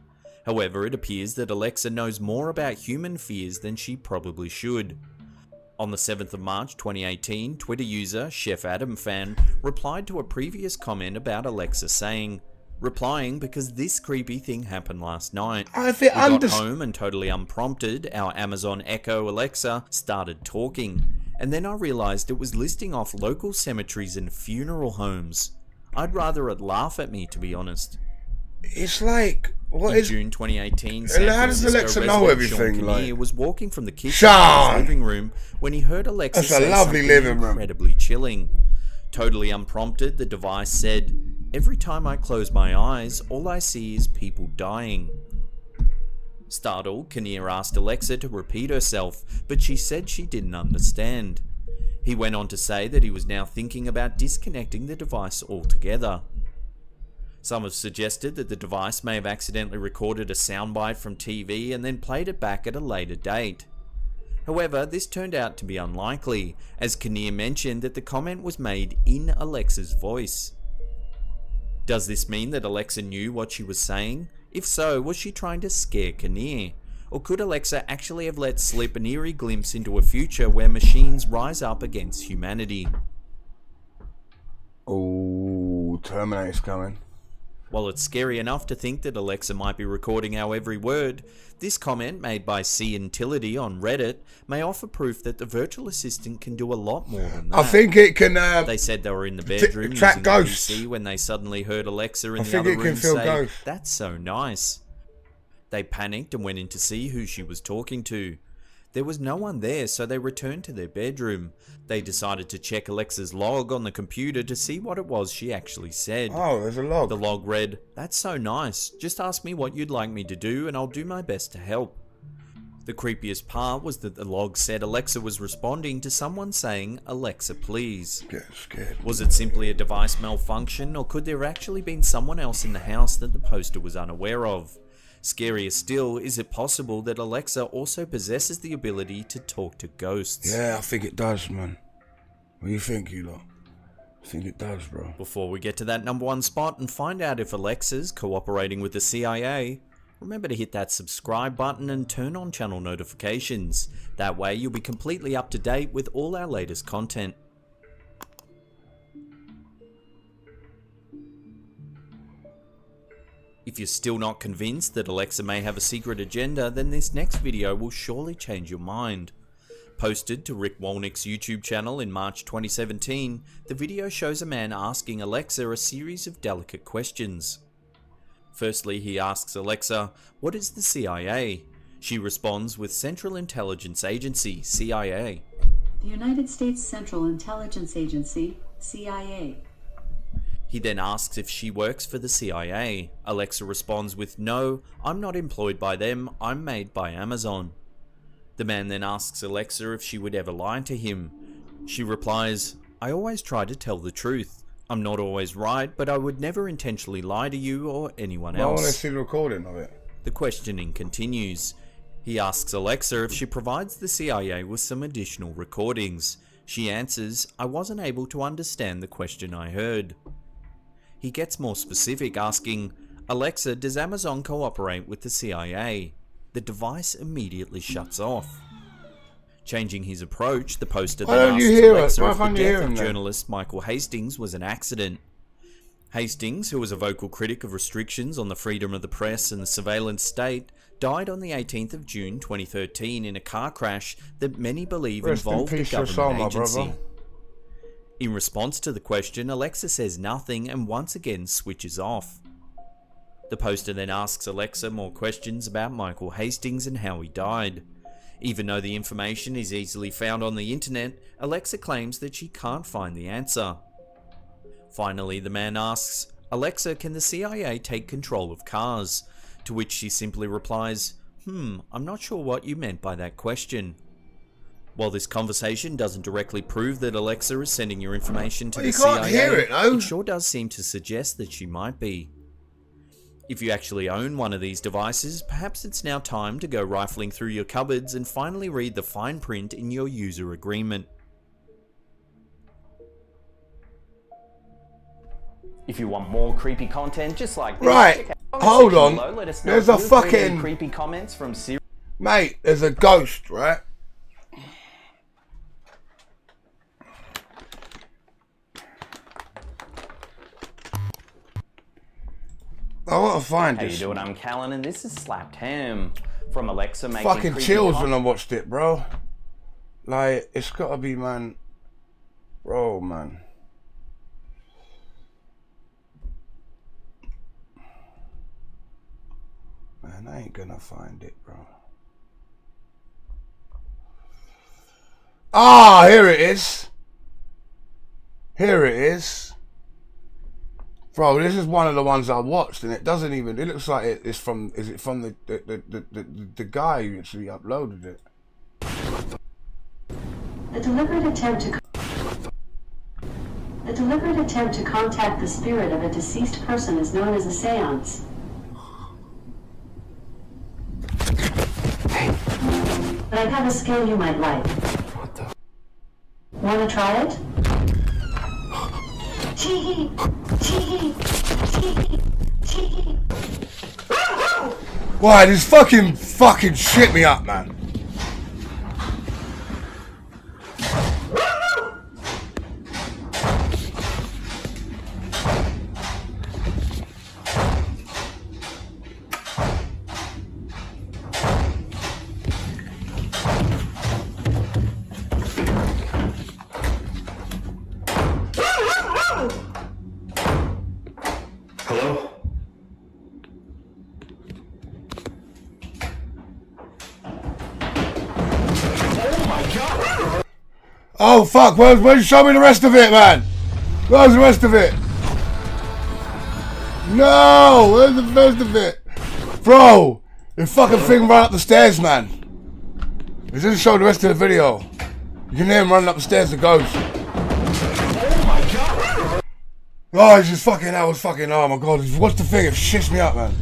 However, it appears that Alexa knows more about human fears than she probably should. On the 7th of March 2018, Twitter user Chef Adam Fan replied to a previous comment about Alexa saying, "Replying because this creepy thing happened last night. If We it got under- home and totally unprompted, our Amazon Echo Alexa started talking, and then I realized it was listing off local cemeteries and funeral homes. I'd rather it laugh at me, to be honest." It's like, what In is... June 2018, San How does Francisco Alexa know resident everything, Sean like- Kinnear was walking from the kitchen Sean! to his living room when he heard Alexa That's a say lovely something living room. incredibly chilling. Totally unprompted, the device said, "Every time I close my eyes, all I see is people dying." Startled, Kinnear asked Alexa to repeat herself, but she said she didn't understand. He went on to say that he was now thinking about disconnecting the device altogether. Some have suggested that the device may have accidentally recorded a soundbite from TV and then played it back at a later date. However, this turned out to be unlikely, as Kinnear mentioned that the comment was made in Alexa's voice. Does this mean that Alexa knew what she was saying? If so, was she trying to scare Kinnear? Or could Alexa actually have let slip an eerie glimpse into a future where machines rise up against humanity? Oh, Terminator's coming. While it's scary enough to think that Alexa might be recording our every word, this comment made by C Intility on Reddit may offer proof that the virtual assistant can do a lot more than that. I think it can. They said they were in the bedroom track using ghosts. the PC when they suddenly heard Alexa in I the think other it can room feel say, ghosts. "That's so nice." They panicked and went in to see who she was talking to. There was no one there, so they returned to their bedroom. They decided to check Alexa's log on the computer to see what it was she actually said. Oh, there's a log. The log read, "That's so nice. Just ask me what you'd like me to do and I'll do my best to help." The creepiest part was that the log said Alexa was responding to someone saying, "Alexa, please." Getting scared. Was it simply a device malfunction, or could there actually been someone else in the house that the poster was unaware of? Scarier still, is it possible that Alexa also possesses the ability to talk to ghosts? Yeah, I think it does, man. What do you think, you lot? I think it does, bro. Before we get to that number one spot and find out if Alexa's cooperating with the CIA, remember to hit that subscribe button and turn on channel notifications. That way you'll be completely up to date with all our latest content. If you're still not convinced that Alexa may have a secret agenda, then this next video will surely change your mind. Posted to Rick Wolnick's YouTube channel in March 2017, the video shows a man asking Alexa a series of delicate questions. Firstly, he asks Alexa, "What is the CIA?" She responds with Central Intelligence Agency, CIA. The United States Central Intelligence Agency, CIA. He then asks if she works for the CIA. Alexa responds with, "No, I'm not employed by them, I'm made by Amazon." The man then asks Alexa if she would ever lie to him. She replies, "I always try to tell the truth. I'm not always right, but I would never intentionally lie to you or anyone I want to else." see the recording of it. The questioning continues. He asks Alexa if she provides the CIA with some additional recordings. She answers, "I wasn't able to understand the question I heard." He gets more specific, asking, "Alexa, does Amazon cooperate with the CIA?" The device immediately shuts off. Changing his approach, the poster Why then don't you asks hear us? Alexa Why if the can't you hear death him of then? journalist Michael Hastings was an accident. Hastings, who was a vocal critic of restrictions on the freedom of the press and the surveillance state, died on the 18th of June 2013 in a car crash that many believe Rest in involved a peace, your government soul, my agency. brother. In response to the question, Alexa says nothing and once again switches off. The poster then asks Alexa more questions about Michael Hastings and how he died. Even though the information is easily found on the internet, Alexa claims that she can't find the answer. Finally, the man asks, "Alexa, can the CIA take control of cars?" To which she simply replies, "I'm not sure what you meant by that question." While this conversation doesn't directly prove that Alexa is sending your information to Well, the you can't CIA, hear it, though. it sure does seem to suggest that she might be. If you actually own one of these devices, perhaps it's now time to go rifling through your cupboards and finally read the fine print in your user agreement. If you want more creepy content just like this, Right, check out the hold section on. below. Let us know There's if a you've read any fucking- creepy comments from serious. Mate, there's a ghost, right? I want to find How you this. doing? I'm Callan, and this is Slapped Ham from Alexa making Fucking creepy chills con- when I watched it, bro. Like, it's gotta be, man. Bro, man. Man, I ain't gonna find it, bro. Ah, here it is. Here it is. Bro, this is one of the ones I watched, and it doesn't even. It looks like it's from. Is it from the guy who actually uploaded it? A deliberate attempt to contact the spirit of a deceased person is known as a seance. But I have a skill you might like. Wanna try it? Why, this fucking shit me up, man. Hello? Oh fuck, where's show me the rest of it, man? Where's the rest of it? No, where's the rest of it? Bro, the fucking thing ran up the stairs, man. It doesn't show the rest of the video. You can hear him running up the stairs, the ghost. Oh my god! Oh, it's just fucking, that was fucking, oh my god, what's the thing? It shits me up, man.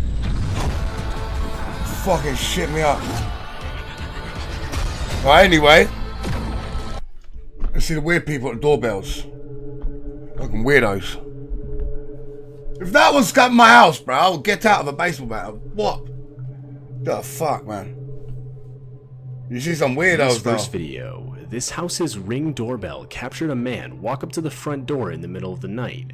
Fucking shit me up. Right, anyway. Let's see the weird people at the doorbells. Fucking weirdos. If that was at my house, bro, I would get out of a baseball bat. What? The fuck, man? You see some weirdos, In this though. first video, this house's Ring doorbell captured a man walk up to the front door in the middle of the night.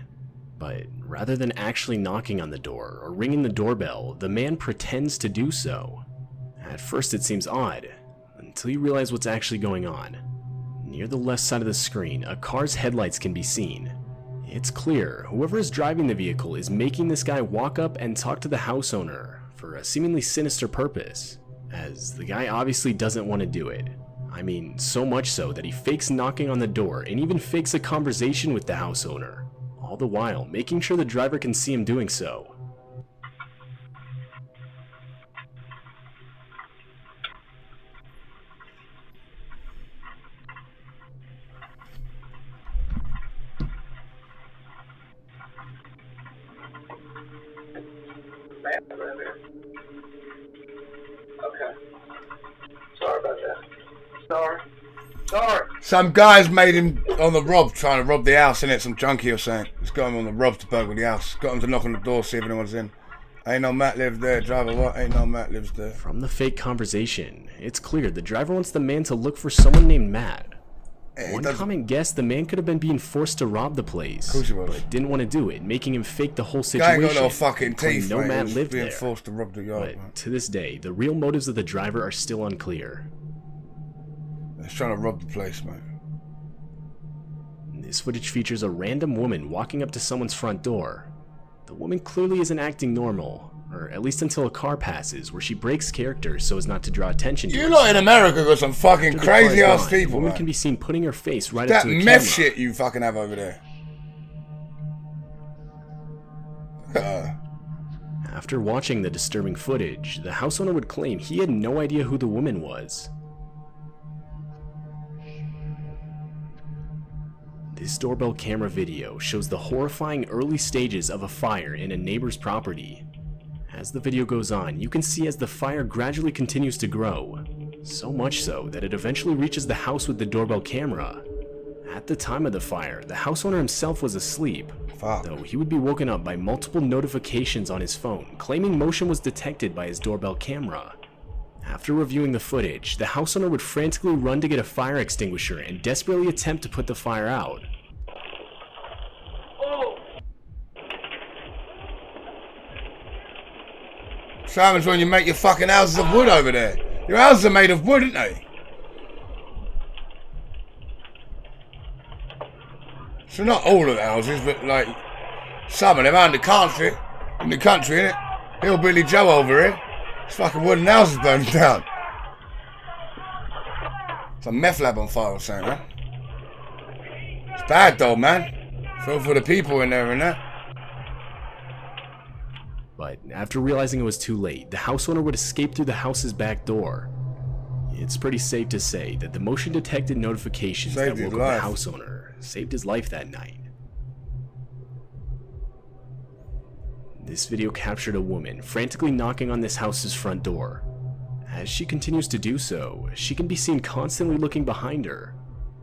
But rather than actually knocking on the door or ringing the doorbell, the man pretends to do so. At first it seems odd, until you realize what's actually going on. Near the left side of the screen, a car's headlights can be seen. It's clear whoever is driving the vehicle is making this guy walk up and talk to the house owner for a seemingly sinister purpose, as the guy obviously doesn't want to do it. I mean, so much so that he fakes knocking on the door and even fakes a conversation with the house owner, all the while making sure the driver can see him doing so. Okay. Sorry about that. Sorry. Some guys made him on the rob, trying to rob the house, innit? Some junkie or something. Just got him on the rob to burgle the house. Got him to knock on the door, see if anyone's in. Ain't no Matt lives there. Driver, what? Ain't no Matt lives there. From the fake conversation, it's clear the driver wants the man to look for someone named Matt. One common guess, the man could have been being forced to rob the place, Of course he was. but didn't want to do it, making him fake the whole Guy situation. ain't got no fucking claiming teeth, no mate. Matt He was lived being there. forced to rob the yard, man. But to this day, the real motives of the driver are still unclear. He's trying to rob the place, mate. This footage features a random woman walking up to someone's front door. The woman clearly isn't acting normal, or at least until a car passes where she breaks character so as not to draw attention to You herself. lot in America got some fucking After the car is crazy ass gone, people, the woman man. can be seen putting her face right up That to the meth camera. shit you fucking have over there. After watching the disturbing footage, the house owner would claim he had no idea who the woman was. This doorbell camera video shows the horrifying early stages of a fire in a neighbor's property. As the video goes on, you can see as the fire gradually continues to grow, so much so that it eventually reaches the house with the doorbell camera. At the time of the fire, the house owner himself was asleep, Fuck. though he would be woken up by multiple notifications on his phone claiming motion was detected by his doorbell camera. After reviewing the footage, the house owner would frantically run to get a fire extinguisher and desperately attempt to put the fire out. So happens when you make your fucking houses of wood over there. Your houses are made of wood, aren't they? So not all of the houses, but like some of them are in the country, innit? Hillbilly Joe over here. His fucking wooden houses burning down. It's a meth lab on fire or something, man. It's bad though, man. Feel for the people in there and that. But after realizing it was too late, the house owner would escape through the house's back door. It's pretty safe to say that the motion detected notifications Saved that his woke up the life. house owner saved his life that night. This video captured a woman frantically knocking on this house's front door. As she continues to do so, she can be seen constantly looking behind her.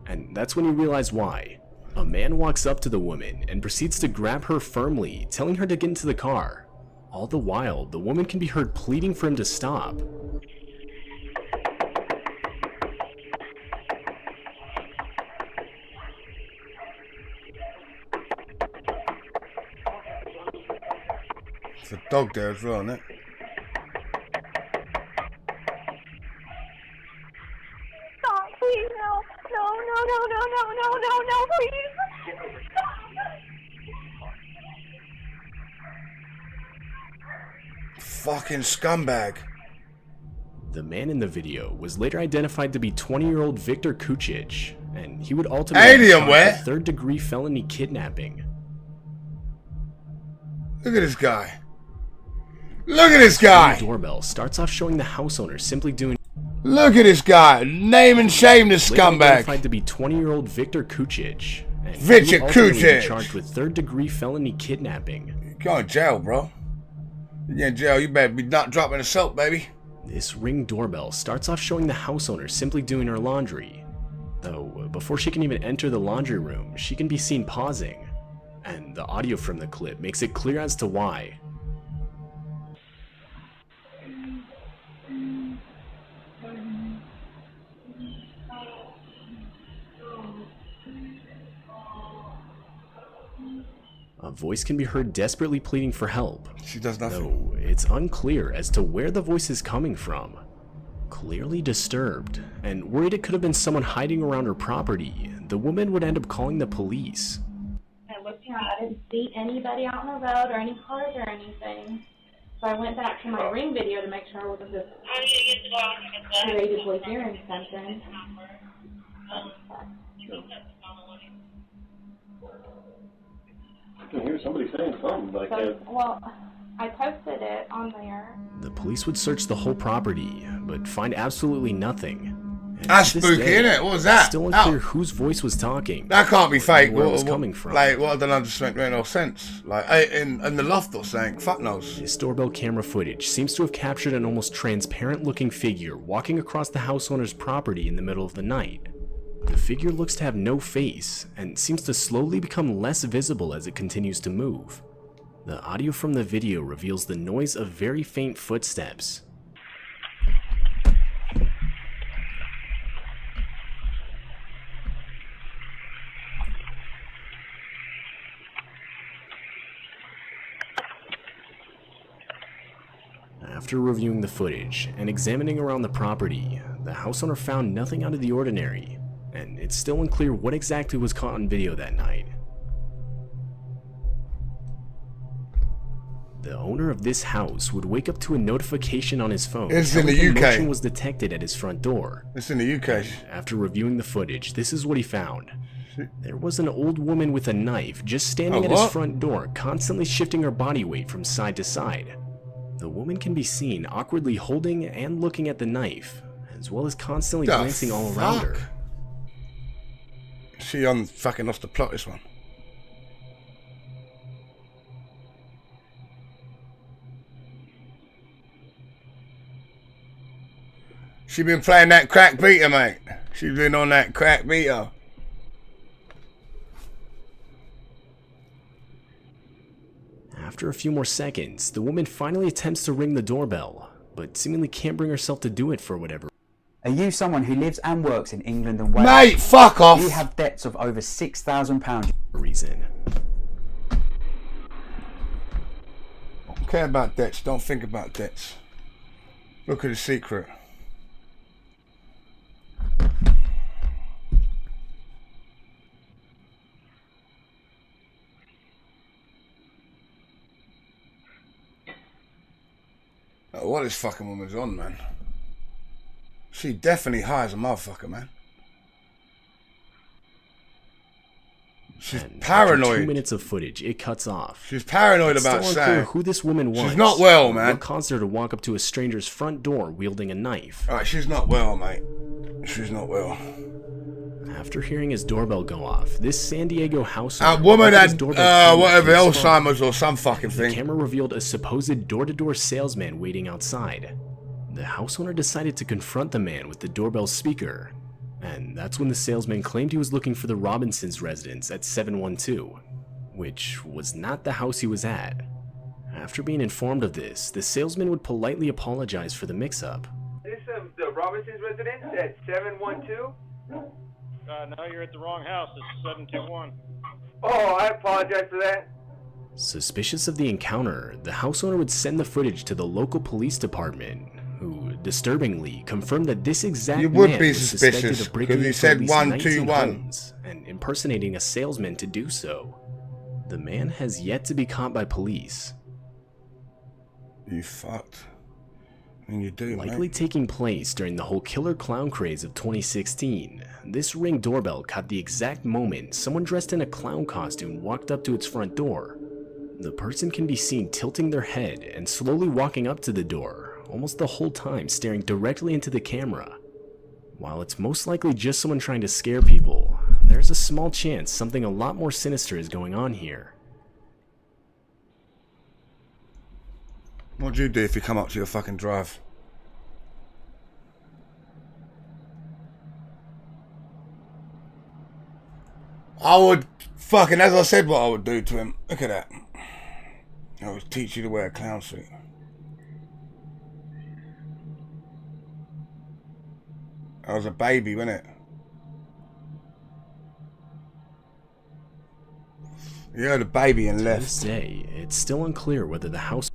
And that's when you realize why. A man walks up to the woman and proceeds to grab her firmly, telling her to get into the car. All the while, the woman can be heard pleading for him to stop. It's a dog there as well, isn't it? Stop, please, no, please. Fucking scumbag. The man in the video was later identified to be 20-year-old Victor Kucic, and he would ultimately be charged with third-degree felony kidnapping. Look at this guy. Look at this guy. The doorbell starts off showing the house owner simply doing. Look at this guy. Name and shame this scumbag. Identified to be 20-year-old Victor Kucic, and Victor he would ultimately Kucic. be charged with third-degree felony kidnapping. You're going to jail, bro. You're in jail. You better be not dropping the soap, baby. This Ring doorbell starts off showing the house owner simply doing her laundry. Though, before she can even enter the laundry room, she can be seen pausing. And the audio from the clip makes it clear as to why. A voice can be heard desperately pleading for help. She does nothing. Though it's unclear as to where the voice is coming from. Clearly disturbed, and worried it could have been someone hiding around her property, the woman would end up calling the police. I looked around, I didn't see anybody out on the road or any cars or anything. So I went back to my Ring video to make sure I wasn't just creatively hearing something. I can hear somebody saying something, but I can't. Well, I posted it on there. The police would search the whole property, but find absolutely nothing. And That's to this spooky, day, innit? What was that? It's still unclear whose voice was talking. That can't be fake. Where it was coming from. Like, what I don't understand, make no sense. Like, in the loft or something. Fuck knows. This doorbell camera footage seems to have captured an almost transparent-looking figure walking across the house owner's property in the middle of the night. The figure looks to have no face, and seems to slowly become less visible as it continues to move. The audio from the video reveals the noise of very faint footsteps. After reviewing the footage and examining around the property, the house owner found nothing out of the ordinary, and it's still unclear what exactly was caught on video that night. The owner of this house would wake up to a notification on his phone. It's in the telling him UK. motion was detected at his front door. It's in the UK. After reviewing the footage, this is what he found. There was an old woman with a knife just standing at his front door, constantly shifting her body weight from side to side. The woman can be seen awkwardly holding and looking at the knife, as well as constantly glancing all around her. She on fucking lost the plot, this one. She been playing that crack beater, mate. She's been on that crack beater. After a few more seconds, the woman finally attempts to ring the doorbell, but seemingly can't bring herself to do it for whatever. Are you someone who lives and works in England and Wales? Mate, fuck off! You have debts of over £6,000. Reason. Don't care about debts. Don't think about debts. Look at the secret. Oh, what this fucking woman's on, man? She definitely high as a motherfucker, man. She's paranoid. After 2 minutes of footage, it cuts off. She's paranoid about It's still unclear Sam. who this woman was. She's not well, man. What caused her to walk up to a stranger's front door wielding a knife? Alright, she's not well, mate. She's not well. After hearing his doorbell go off, this San Diego house A owner woman opened his had, doorbell camera whatever, to his phone. Alzheimer's or some fucking The thing. camera revealed a supposed door-to-door salesman waiting outside. The house owner decided to confront the man with the doorbell speaker, And that's when the salesman claimed he was looking for the Robinsons' residence at 712, which was not the house he was at. After being informed of this, the salesman would politely apologize for the mix-up. This is the Robinsons' residence at 712? No, you're at the wrong house. This is 721. Oh, I apologize for that. Suspicious of the encounter, the house owner would send the footage to the local police department, who disturbingly confirmed that this exact You would man be was suspected suspicious of breaking because he into said at least 19 121 homes and impersonating a salesman to do so. The man has yet to be caught by police. You fucked. I mean, you do, Likely mate. taking place during the whole killer clown craze of 2016, this Ring doorbell caught the exact moment someone dressed in a clown costume walked up to its front door. The person can be seen tilting their head and slowly walking up to the door, almost the whole time staring directly into the camera. While it's most likely just someone trying to scare people, there's a small chance something a lot more sinister is going on here. What'd you do if you come up to your fucking drive? I would fucking, as I said, what I would do to him. Look at that. I would teach you to wear a clown suit. I was a baby, wasn't it? You had a baby and left. To this day, it's still unclear whether the house...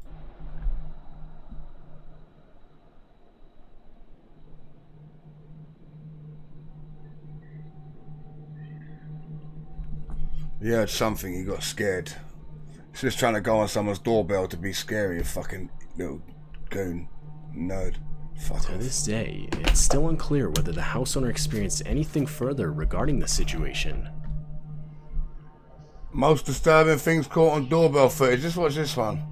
You heard something, you got scared. He's just trying to go on someone's doorbell to be scary, you fucking little goon. Nerd. Fuck To off. this day, it's still unclear whether the house owner experienced anything further regarding the situation. Most disturbing things caught on doorbell footage. Just watch this one.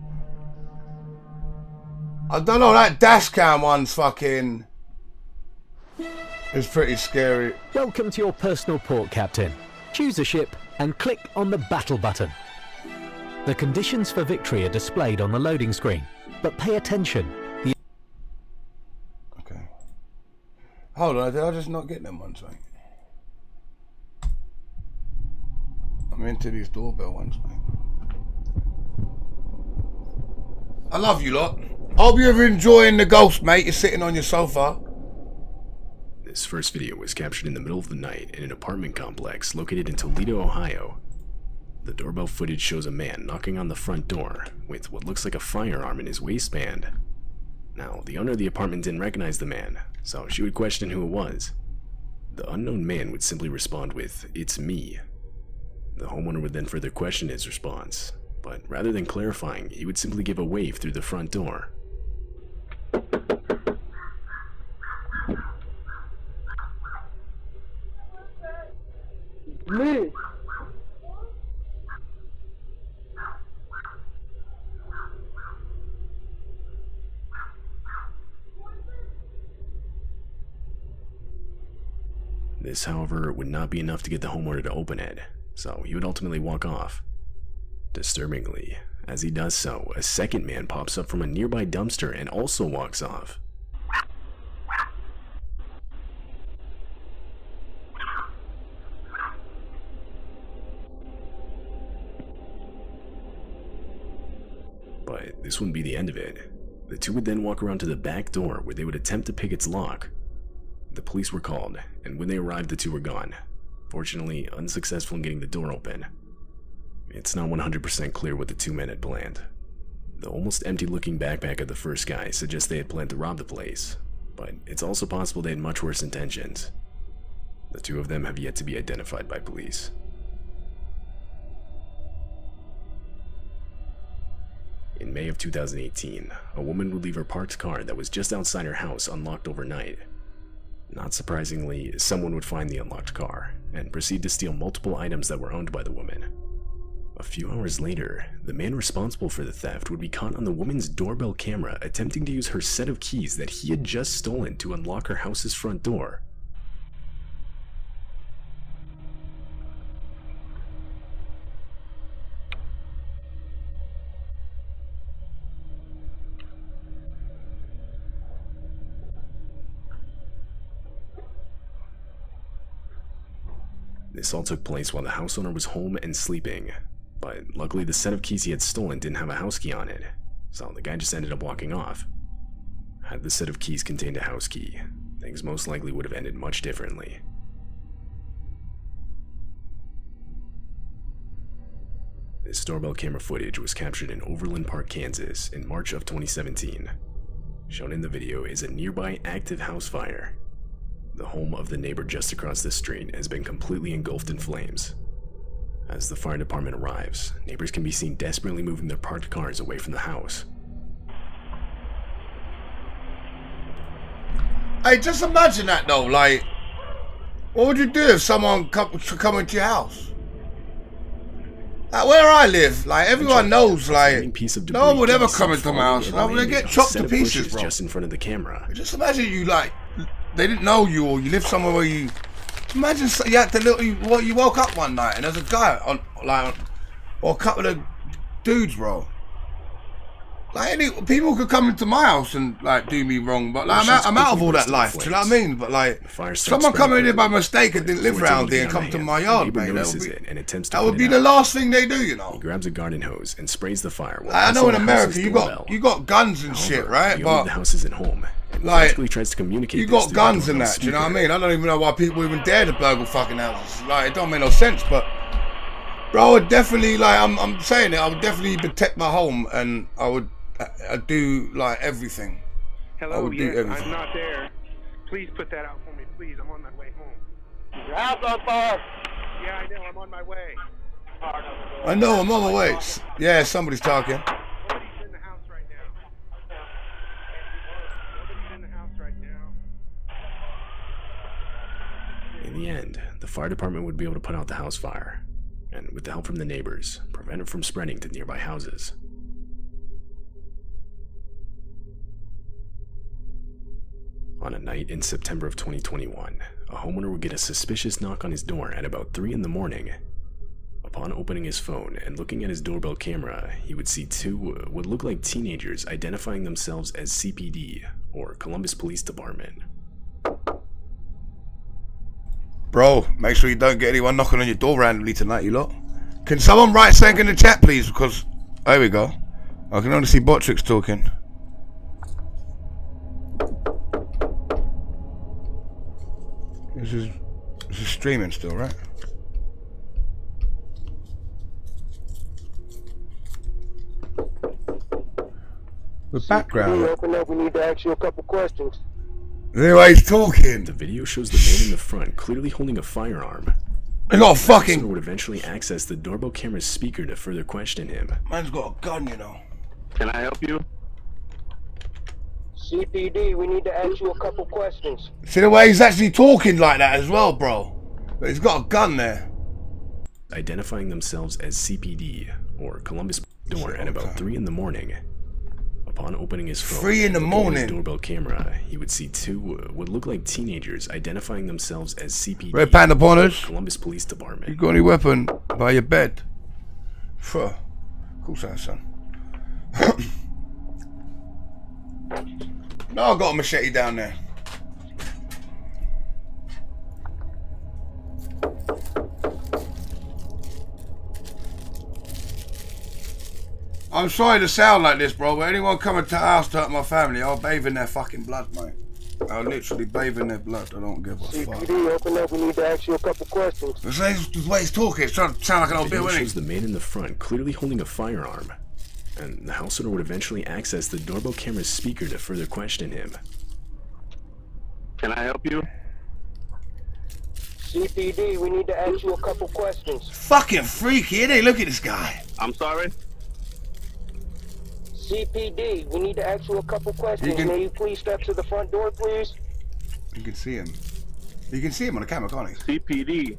I don't know, that dash cam one's fucking... It's pretty scary. Welcome to your personal port, Captain. Choose a ship and click on the battle button. The conditions for victory are displayed on the loading screen, but pay attention. Okay. Hold on, did I just not get them ones, mate? I'm into these doorbell ones, mate. I love you lot. Hope you're enjoying the ghost, mate. You're sitting on your sofa. This first video was captured in the middle of the night in an apartment complex located in Toledo, Ohio. The doorbell footage shows a man knocking on the front door with what looks like a firearm in his waistband. Now, the owner of the apartment didn't recognize the man, so she would question who it was. The unknown man would simply respond with, "It's me." The homeowner would then further question his response, but rather than clarifying, he would simply give a wave through the front door. Me. This, however, would not be enough to get the homeowner to open it, so he would ultimately walk off. Disturbingly, as he does so, a second man pops up from a nearby dumpster and also walks off. But this wouldn't be the end of it. The two would then walk around to the back door where they would attempt to pick its lock. The police were called, and when they arrived, the two were gone, fortunately unsuccessful in getting the door open. It's not 100% clear what the two men had planned. The almost empty-looking backpack of the first guy suggests they had planned to rob the place, but it's also possible they had much worse intentions. The two of them have yet to be identified by police. In May of 2018, a woman would leave her parked car that was just outside her house unlocked overnight. Not surprisingly, someone would find the unlocked car and proceed to steal multiple items that were owned by the woman. A few hours later, the man responsible for the theft would be caught on the woman's doorbell camera attempting to use her set of keys that he had just stolen to unlock her house's front door. This all took place while the house owner was home and sleeping, but luckily the set of keys he had stolen didn't have a house key on it, so the guy just ended up walking off. Had the set of keys contained a house key, things most likely would have ended much differently. This doorbell camera footage was captured in Overland Park, Kansas in March of 2017. Shown in the video is a nearby active house fire. The home of the neighbor just across the street has been completely engulfed in flames. As the fire department arrives, neighbors can be seen desperately moving their parked cars away from the house. Hey, just imagine that though, like, what would you do if someone come into your house? Like, where I live, like, everyone knows, like, no one would ever come into my house. Like, they get chopped to pieces, bro. Just in front of the camera. Just imagine you, like, they didn't know you, or you live somewhere where you... Imagine you had to you woke up one night and there's a guy on, like, or a couple of dudes, bro. Like, people could come into my house and, like, do me wrong, but, like, I'm out of all that life, do you know what I mean? But, like, someone coming in by mistake and didn't live around here and come to my yard, mate, that would be the last thing they do, you know? He grabs a garden hose and sprays the fire. I know in America you got guns and shit, right? But the house isn't home. Like, tries to communicate you got guns and that, do you know what I mean? I don't even know why people even dare to burgle fucking houses. Like, it don't make no sense, but... Bro, I would definitely, like, I'm saying it, I would definitely protect my home, and I'd do, like, everything. Hello, yes, I'm not there. Please put that out for me, please. I'm on my way home. Your house on fire. Yeah, I know. I'm on my way. I know, I'm on my way. Yeah, somebody's talking. Nobody's in the house right now. Nobody's in the house right now. In the end, the fire department would be able to put out the house fire, and with the help from the neighbors, prevent it from spreading to nearby houses. On a night in September of 2021, a homeowner would get a suspicious knock on his door at about 3 in the morning. Upon opening his phone and looking at his doorbell camera, he would see two what looked like teenagers identifying themselves as CPD, or Columbus Police Department. Bro, make sure you don't get anyone knocking on your door randomly tonight, you lot. Can someone write something in the chat, please? Because, there we go. I can only see Botrix talking. This is streaming still, right? The background. Open up, we need to ask you a couple questions. Anyway, he's talking. The video shows the man in the front clearly holding a firearm. They got a fucking... The would eventually access the doorbell camera's speaker to further question him. Man's got a gun, you know. Can I help you? CPD, we need to ask you a couple questions. See the way he's actually talking like that as well, bro. But he's got a gun there. Identifying themselves as CPD, or Columbus door at about 3 in the morning. Upon opening his phone, 3 in the morning, his doorbell camera, he would see two what looked like teenagers identifying themselves as CPD. Red Panda Pointers. Columbus Police Department. You got any weapon by your bed? Of course I have, son. No, I got a machete down there. I'm sorry to sound like this, bro, but anyone coming to our house to hurt my family, I'll bathe in their fucking blood, mate. I'll literally bathe in their blood. I don't give a fuck. CPD, open up. We need to ask you a couple questions. The way he's talking, it's trying to sound like an old bitch. Shows the man in the front clearly holding a firearm, and the house owner would eventually access the doorbell camera's speaker to further question him. Can I help you? CPD, we need to ask you a couple questions. Fucking freaky, innit? Look at this guy. I'm sorry? CPD, we need to ask you a couple questions. May you please step to the front door, please? You can see him. You can see him on the camera, can't you? CPD.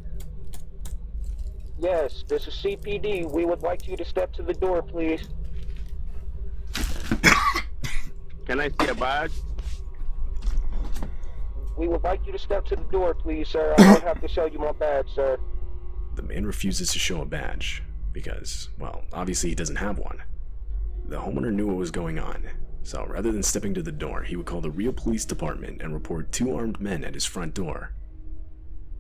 Yes, this is CPD. We would like you to step to the door, please. Can I see a badge? We would like you to step to the door, please, sir. I don't have to show you my badge, sir. The man refuses to show a badge because, well, obviously he doesn't have one. The homeowner knew what was going on, so rather than stepping to the door, he would call the real police department and report 2 armed men at his front door.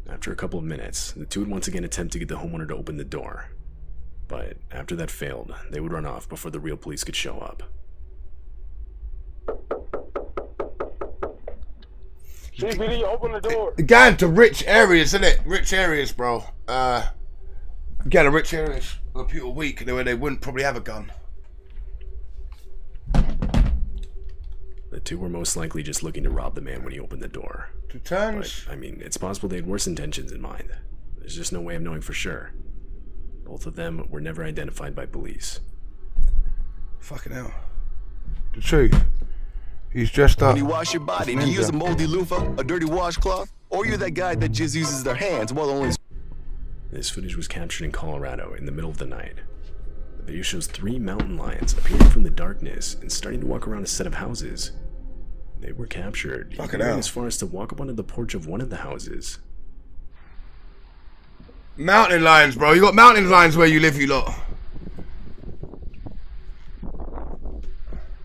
After a couple of minutes, the two would once again attempt to get the homeowner to open the door. But after that failed, they would run off before the real police could show up. CPD, open the door. Going to rich areas, isn't it? Rich areas, bro. Going to rich areas where people are weak, where they wouldn't probably have a gun. The two were most likely just looking to rob the man when he opened the door. Two times. But, I mean, it's possible they had worse intentions in mind. There's just no way of knowing for sure. Both of them were never identified by police. Fucking hell. The truth. He's dressed up. When you wash your body, do you use a moldy loofah, a dirty washcloth, or you're that guy that just uses their hands while only... This footage was captured in Colorado in the middle of the night. The video shows 3 mountain lions appearing from the darkness and starting to walk around a set of houses. They were captured, even as far as to walk up onto the porch of one of the houses. Mountain lions, bro. You got mountain lions where you live, you lot.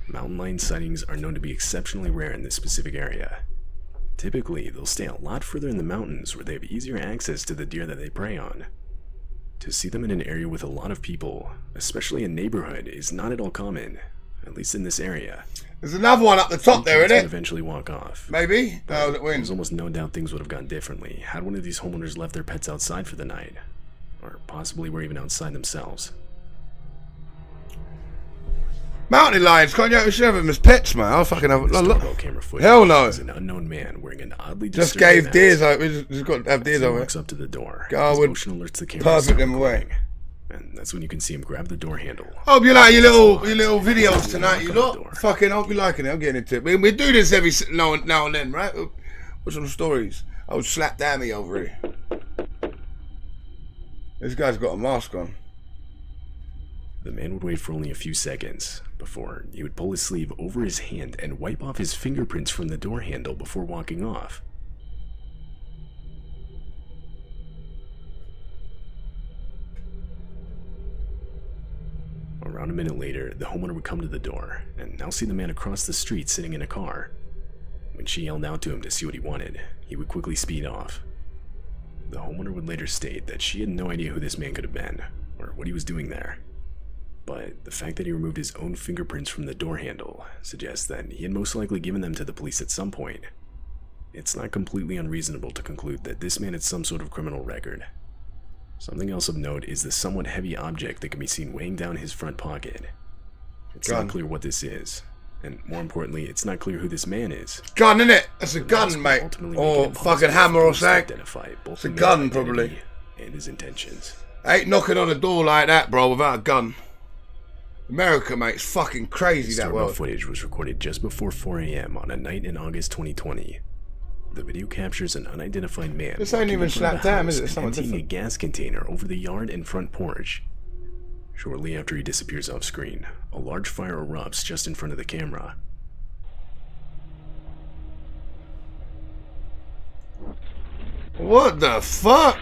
Mountain lion sightings are known to be exceptionally rare in this specific area. Typically, they'll stay a lot further in the mountains where they have easier access to the deer that they prey on. To see them in an area with a lot of people, especially a neighborhood, is not at all common, at least in this area. There's another one up the top there, isn't it? Eventually walk off. Maybe. No, that wins. There's almost no doubt things would have gone differently had one of these homeowners left their pets outside for the night, or possibly were even outside themselves. Mountain lions, can't you have them as pets, man? I'll fucking have a camera footage. Hell no. An unknown man wearing an oddly just gave deers over. We just got to have deers over. Walks up to the door. God would alerts the camera. perfect them away. And that's when you can see him grab the door handle. Hope you like your little videos tonight, you lot. Fucking hope you liking it. I'm getting into it. We do this every now and then, right? What's some stories? I would slap Dammy over here. This guy's got a mask on. The man would wait for only a few seconds before he would pull his sleeve over his hand and wipe off his fingerprints from the door handle before walking off. Around a minute later, the homeowner would come to the door and now see the man across the street sitting in a car. When she yelled out to him to see what he wanted, he would quickly speed off. The homeowner would later state that she had no idea who this man could have been or what he was doing there. But the fact that he removed his own fingerprints from the door handle suggests that he had most likely given them to the police at some point. It's not completely unreasonable to conclude that this man had some sort of criminal record. Something else of note is the somewhat heavy object that can be seen weighing down his front pocket. It's not clear what this is, and more importantly, it's not clear who this man is. Gun, innit? That's a gun, mate. Or fucking hammer or something. It's a gun, probably. And his intentions. I ain't knocking on a door like that, bro, without a gun. America, mate, it's fucking crazy, that world. Footage was recorded just before 4 a.m. on a night in August 2020. The video captures an unidentified man. This ain't even slap down, is it? Emptying a gas container over the yard and front porch. Shortly after he disappears off screen, a large fire erupts just in front of the camera. What the fuck?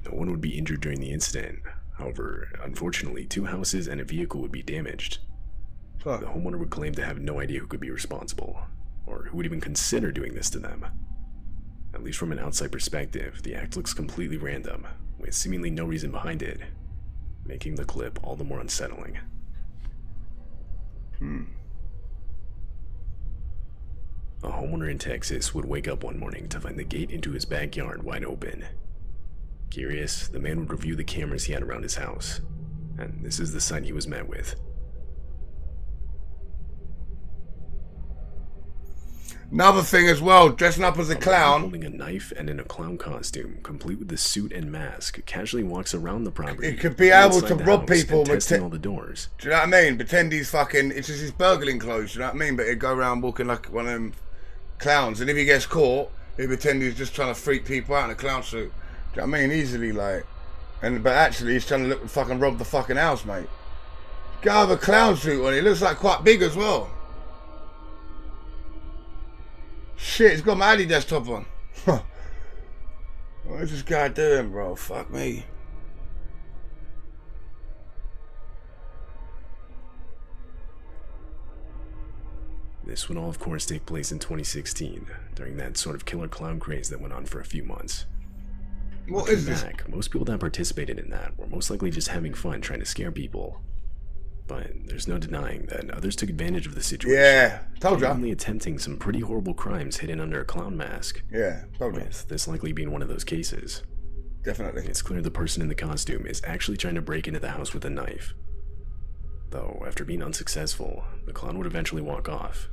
No one would be injured during the incident. However, unfortunately, 2 houses and a vehicle would be damaged. Fuck. The homeowner would claim to have no idea who could be responsible, or who would even consider doing this to them. At least from an outside perspective, the act looks completely random, with seemingly no reason behind it, making the clip all the more unsettling. A homeowner in Texas would wake up one morning to find the gate into his backyard wide open. Curious, the man would review the cameras he had around his house, and this is the sight he was met with. Another thing as well, dressing up as a clown. Holding a knife and in a clown costume, complete with the suit and mask, casually walks around the property. It could be able to rob people with testing all the doors. Do you know what I mean? Pretend he's fucking, it's just his burgling clothes, do you know what I mean? But he'd go around walking like one of them clowns, and if he gets caught, he'd pretend he's just trying to freak people out in a clown suit. Do you know what I mean? Easily, like, but actually he's trying to fucking rob the fucking house, mate. Guy with a clown suit on, he looks like quite big as well. Shit, he's got my Adidas top on. What is this guy doing, bro? Fuck me. This would all, of course, take place in 2016, during that sort of killer clown craze that went on for a few months. What is this? Most people that participated in that were most likely just having fun trying to scare people. But there's no denying that others took advantage of the situation. Yeah, told ya. Only attempting some pretty horrible crimes hidden under a clown mask. Yeah, told ya. With this likely being one of those cases. Definitely. It's clear the person in the costume is actually trying to break into the house with a knife. Though, after being unsuccessful, the clown would eventually walk off.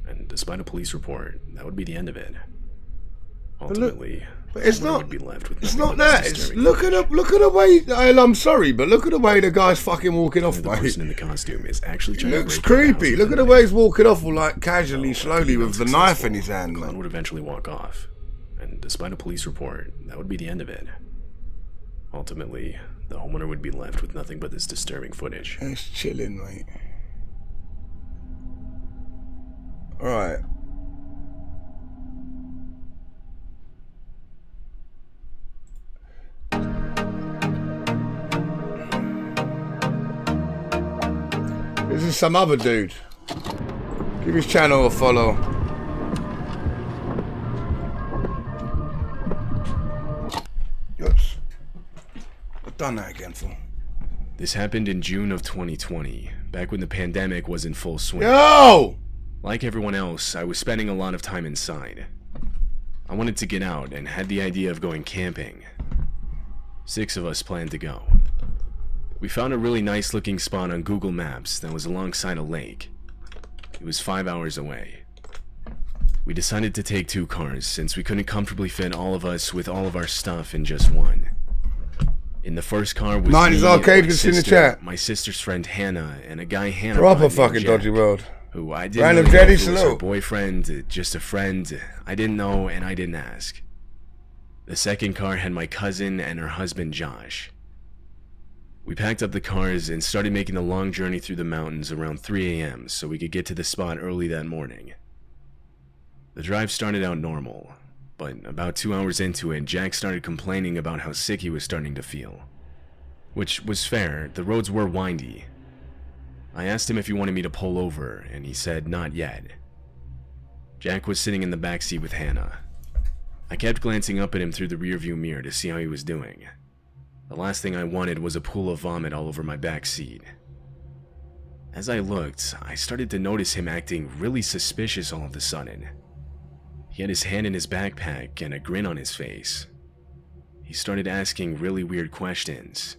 And despite a police report, that would be the end of it. Ultimately, it's not. Would be left with it's not that. It's, look at the way. I'm sorry, but look at the way the guy's fucking walking off. The person in the costume is actually trying looks to break creepy. Look at the way he's walking off, like casually, slowly, with the knife in his hand. The clown would eventually walk off, and despite a police report, that would be the end of it. Ultimately, the homeowner would be left with nothing but this disturbing footage. It's chilling, mate. All right. This is some other dude. Give his channel a follow. Oops. I've done that again, fool. This happened in June of 2020, back when the pandemic was in full swing. Yo! Like everyone else, I was spending a lot of time inside. I wanted to get out and had the idea of going camping. 6 of us planned to go. We found a really nice looking spot on Google Maps that was alongside a lake. It was 5 hours away. We decided to take 2 cars since we couldn't comfortably fit all of us with all of our stuff in just one. In the first car was 90s me arcade, and in the chat. my sister's friend Hannah, and a guy Hannah Proper fucking dodgy world. who I didn't Random know Jetty if it was her salute. boyfriend, just a friend. I didn't know and I didn't ask. The second car had my cousin and her husband Josh. We packed up the cars and started making the long journey through the mountains around 3 a.m. so we could get to the spot early that morning. The drive started out normal, but about 2 hours into it, Jack started complaining about how sick he was starting to feel. Which was fair, the roads were windy. I asked him if he wanted me to pull over, and he said not yet. Jack was sitting in the backseat with Hannah. I kept glancing up at him through the rearview mirror to see how he was doing. The last thing I wanted was a pool of vomit all over my back seat. As I looked, I started to notice him acting really suspicious all of a sudden. He had his hand in his backpack and a grin on his face. He started asking really weird questions.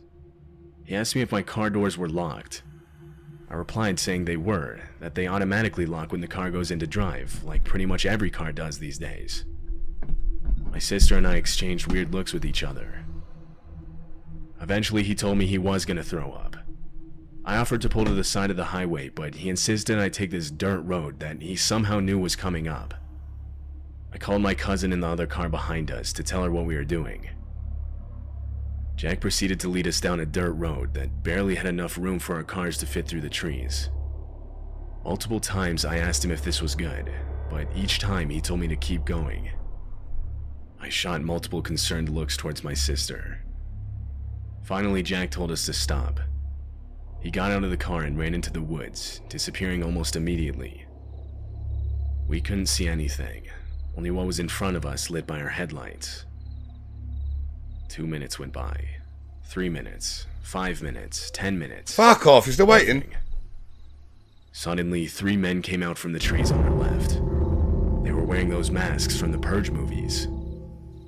He asked me if my car doors were locked. I replied saying they were, that they automatically lock when the car goes into drive, like pretty much every car does these days. My sister and I exchanged weird looks with each other. Eventually, he told me he was gonna throw up. I offered to pull to the side of the highway, but he insisted I take this dirt road that he somehow knew was coming up. I called my cousin in the other car behind us to tell her what we were doing. Jack proceeded to lead us down a dirt road that barely had enough room for our cars to fit through the trees. Multiple times I asked him if this was good, but each time he told me to keep going. I shot multiple concerned looks towards my sister. Finally, Jack told us to stop. He got out of the car and ran into the woods, disappearing almost immediately. We couldn't see anything, only what was in front of us lit by our headlights. 2 minutes went by. 3 minutes. 5 minutes. 10 minutes. Fuck off, he's still waiting. Suddenly, 3 men came out from the trees on our left. They were wearing those masks from the Purge movies.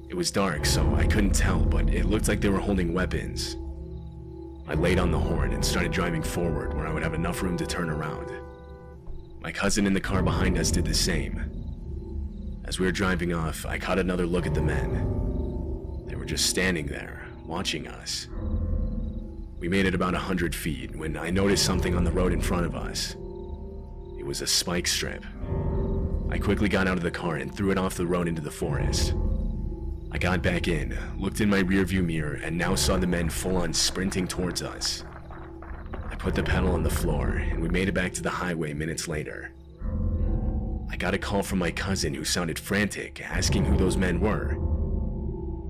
It was dark, so I couldn't tell, but it looked like they were holding weapons. I laid on the horn and started driving forward where I would have enough room to turn around. My cousin in the car behind us did the same. As we were driving off, I caught another look at the men. They were just standing there, watching us. We made it about 100 feet when I noticed something on the road in front of us. It was a spike strip. I quickly got out of the car and threw it off the road into the forest. I got back in, looked in my rearview mirror, and now saw the men full-on sprinting towards us. I put the pedal on the floor, and we made it back to the highway minutes later. I got a call from my cousin who sounded frantic, asking who those men were.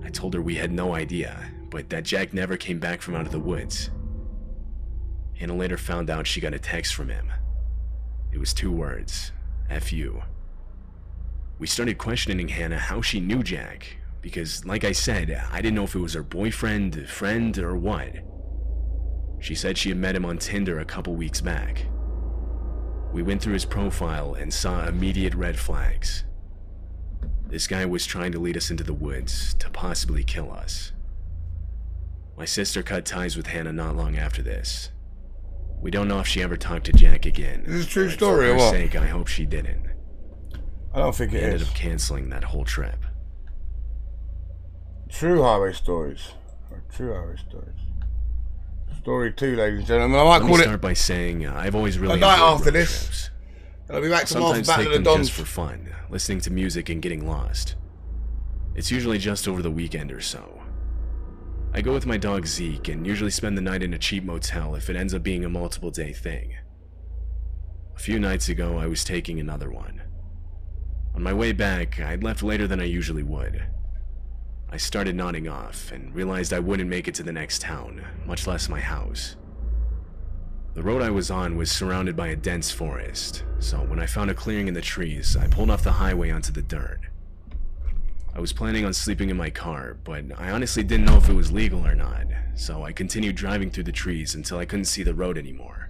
I told her we had no idea, but that Jack never came back from out of the woods. Hannah later found out she got a text from him. It was 2 words, F you. We started questioning Hannah how she knew Jack, because like I said, I didn't know if it was her boyfriend, friend, or what. She said she had met him on Tinder a couple weeks back. We went through his profile and saw immediate red flags. This guy was trying to lead us into the woods to possibly kill us. My sister cut ties with Hannah not long after this. We don't know if she ever talked to Jack again. Is this a true story or what? For her sake, I hope she didn't. I don't think it ended is. up canceling that whole trip. True highway stories. True highway stories. Story 2, ladies and gentlemen. I might call it. Start by saying I've always really a night enjoyed after road this. trips. I'll be back tomorrow for Sometimes Battle take of the them Dons. just for fun, listening to music and getting lost. It's usually just over the weekend or so. I go with my dog Zeke and usually spend the night in a cheap motel if it ends up being a multiple day thing. A few nights ago, I was taking another one. On my way back, I'd left later than I usually would. I started nodding off and realized I wouldn't make it to the next town, much less my house. The road I was on was surrounded by a dense forest, so when I found a clearing in the trees, I pulled off the highway onto the dirt. I was planning on sleeping in my car, but I honestly didn't know if it was legal or not, so I continued driving through the trees until I couldn't see the road anymore.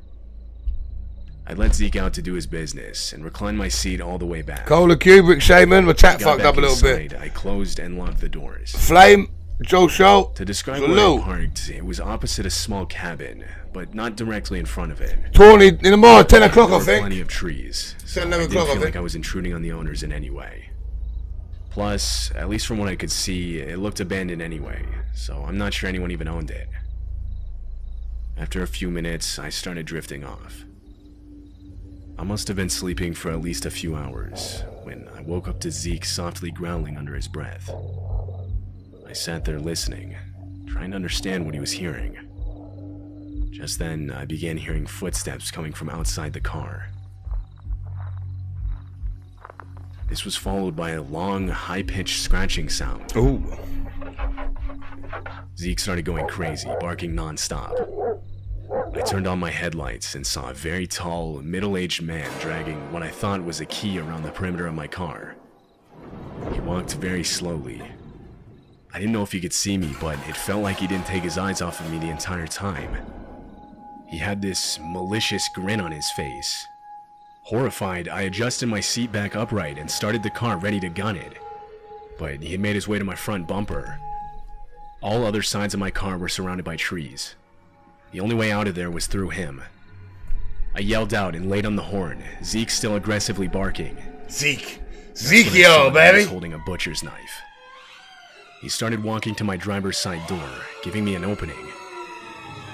I let Zeke out to do his business and reclined my seat all the way back. Cola Kubrick, Shaman, my chat fucked up a little bit. I closed and locked the doors. Flame, Joe Show. To describe where I parked, it was opposite a small cabin, but not directly in front of it. 20 in the morning, 10 o'clock, I think. Plenty of trees, so 10, I 11 didn't o'clock, feel like I was intruding on the owners in any way. Plus, at least from what I could see, it looked abandoned anyway, so I'm not sure anyone even owned it. After a few minutes, I started drifting off. I must have been sleeping for at least a few hours when I woke up to Zeke softly growling under his breath. I sat there listening, trying to understand what he was hearing. Just then, I began hearing footsteps coming from outside the car. This was followed by a long, high-pitched scratching sound. Ooh. Zeke started going crazy, barking non-stop. I turned on my headlights and saw a very tall, middle-aged man dragging what I thought was a key around the perimeter of my car. He walked very slowly. I didn't know if he could see me, but it felt like he didn't take his eyes off of me the entire time. He had this malicious grin on his face. Horrified, I adjusted my seat back upright and started the car ready to gun it. But he had made his way to my front bumper. All other sides of my car were surrounded by trees. The only way out of there was through him. I yelled out and laid on the horn, Zeke still aggressively barking. Zeke, yo, baby! He was holding a butcher's knife. He started walking to my driver's side door, giving me an opening.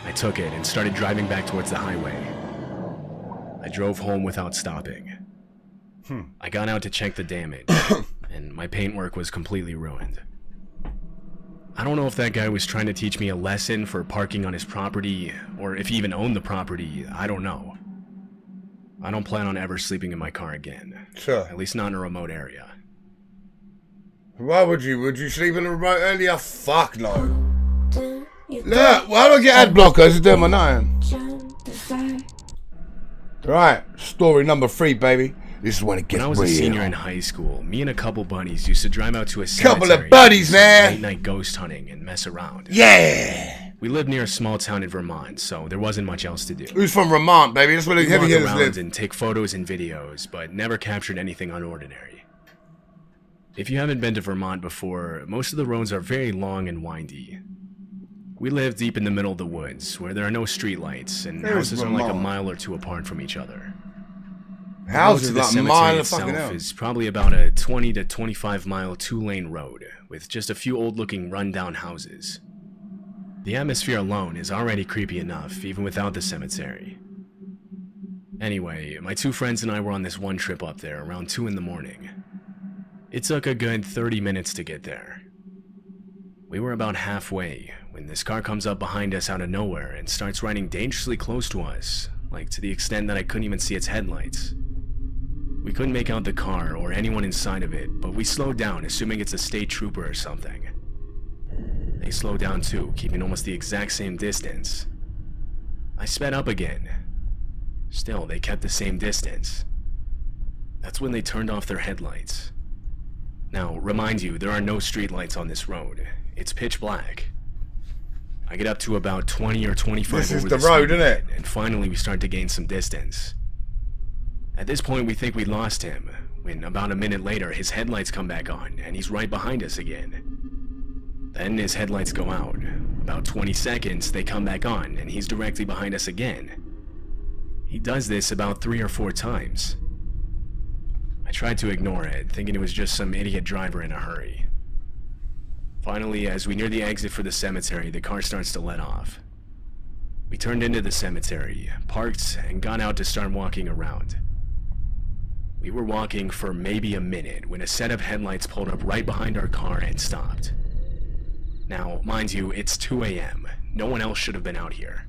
I took it and started driving back towards the highway. I drove home without stopping. I got out to check the damage, and my paintwork was completely ruined. I don't know if that guy was trying to teach me a lesson for parking on his property, or if he even owned the property, I don't know. I don't plan on ever sleeping in my car again. Sure. At least not in a remote area. Why would you? Would you sleep in a remote area? Fuck no. Look, why do I get ad blockers? It's doing my nine. Right, story number 3, baby. This is when it gets real. When I was a senior in high school, me and a couple buddies used to drive out to a cemetery. Couple of buddies, man. Late night ghost hunting and mess around. Yeah. We lived near a small town in Vermont, so there wasn't much else to do. Who's from Vermont, baby? That's where the heavy hitters live. Walk around and take photos and videos, but never captured anything unordinary. If you haven't been to Vermont before, most of the roads are very long and windy. We live deep in the middle of the woods, where there are no streetlights, and houses are like a mile or two apart from each other. Houses like a mile of fucking itself out. is probably about a 20 to 25 mile 2-lane road, with just a few old-looking run-down houses. The atmosphere alone is already creepy enough, even without the cemetery. Anyway, my 2 friends and I were on this one trip up there around 2 in the morning. It took a good 30 minutes to get there. We were about halfway when this car comes up behind us out of nowhere and starts riding dangerously close to us, like to the extent that I couldn't even see its headlights. We couldn't make out the car or anyone inside of it, but we slowed down, assuming it's a state trooper or something. They slowed down too, keeping almost the exact same distance. I sped up again. Still, they kept the same distance. That's when they turned off their headlights. Now, remind you, there are no streetlights on this road. It's pitch black. I get up to about 20 or 25 This is over the road, isn't it? And finally we start to gain some distance. At this point, we think we lost him, when about a minute later, his headlights come back on, and he's right behind us again. Then his headlights go out. About 20 seconds, they come back on, and he's directly behind us again. He does this about 3 or 4 times. I tried to ignore it, thinking it was just some idiot driver in a hurry. Finally, as we near the exit for the cemetery, the car starts to let off. We turned into the cemetery, parked, and got out to start walking around. We were walking for maybe a minute when a set of headlights pulled up right behind our car and stopped. Now, mind you, it's 2 a.m. No one else should have been out here.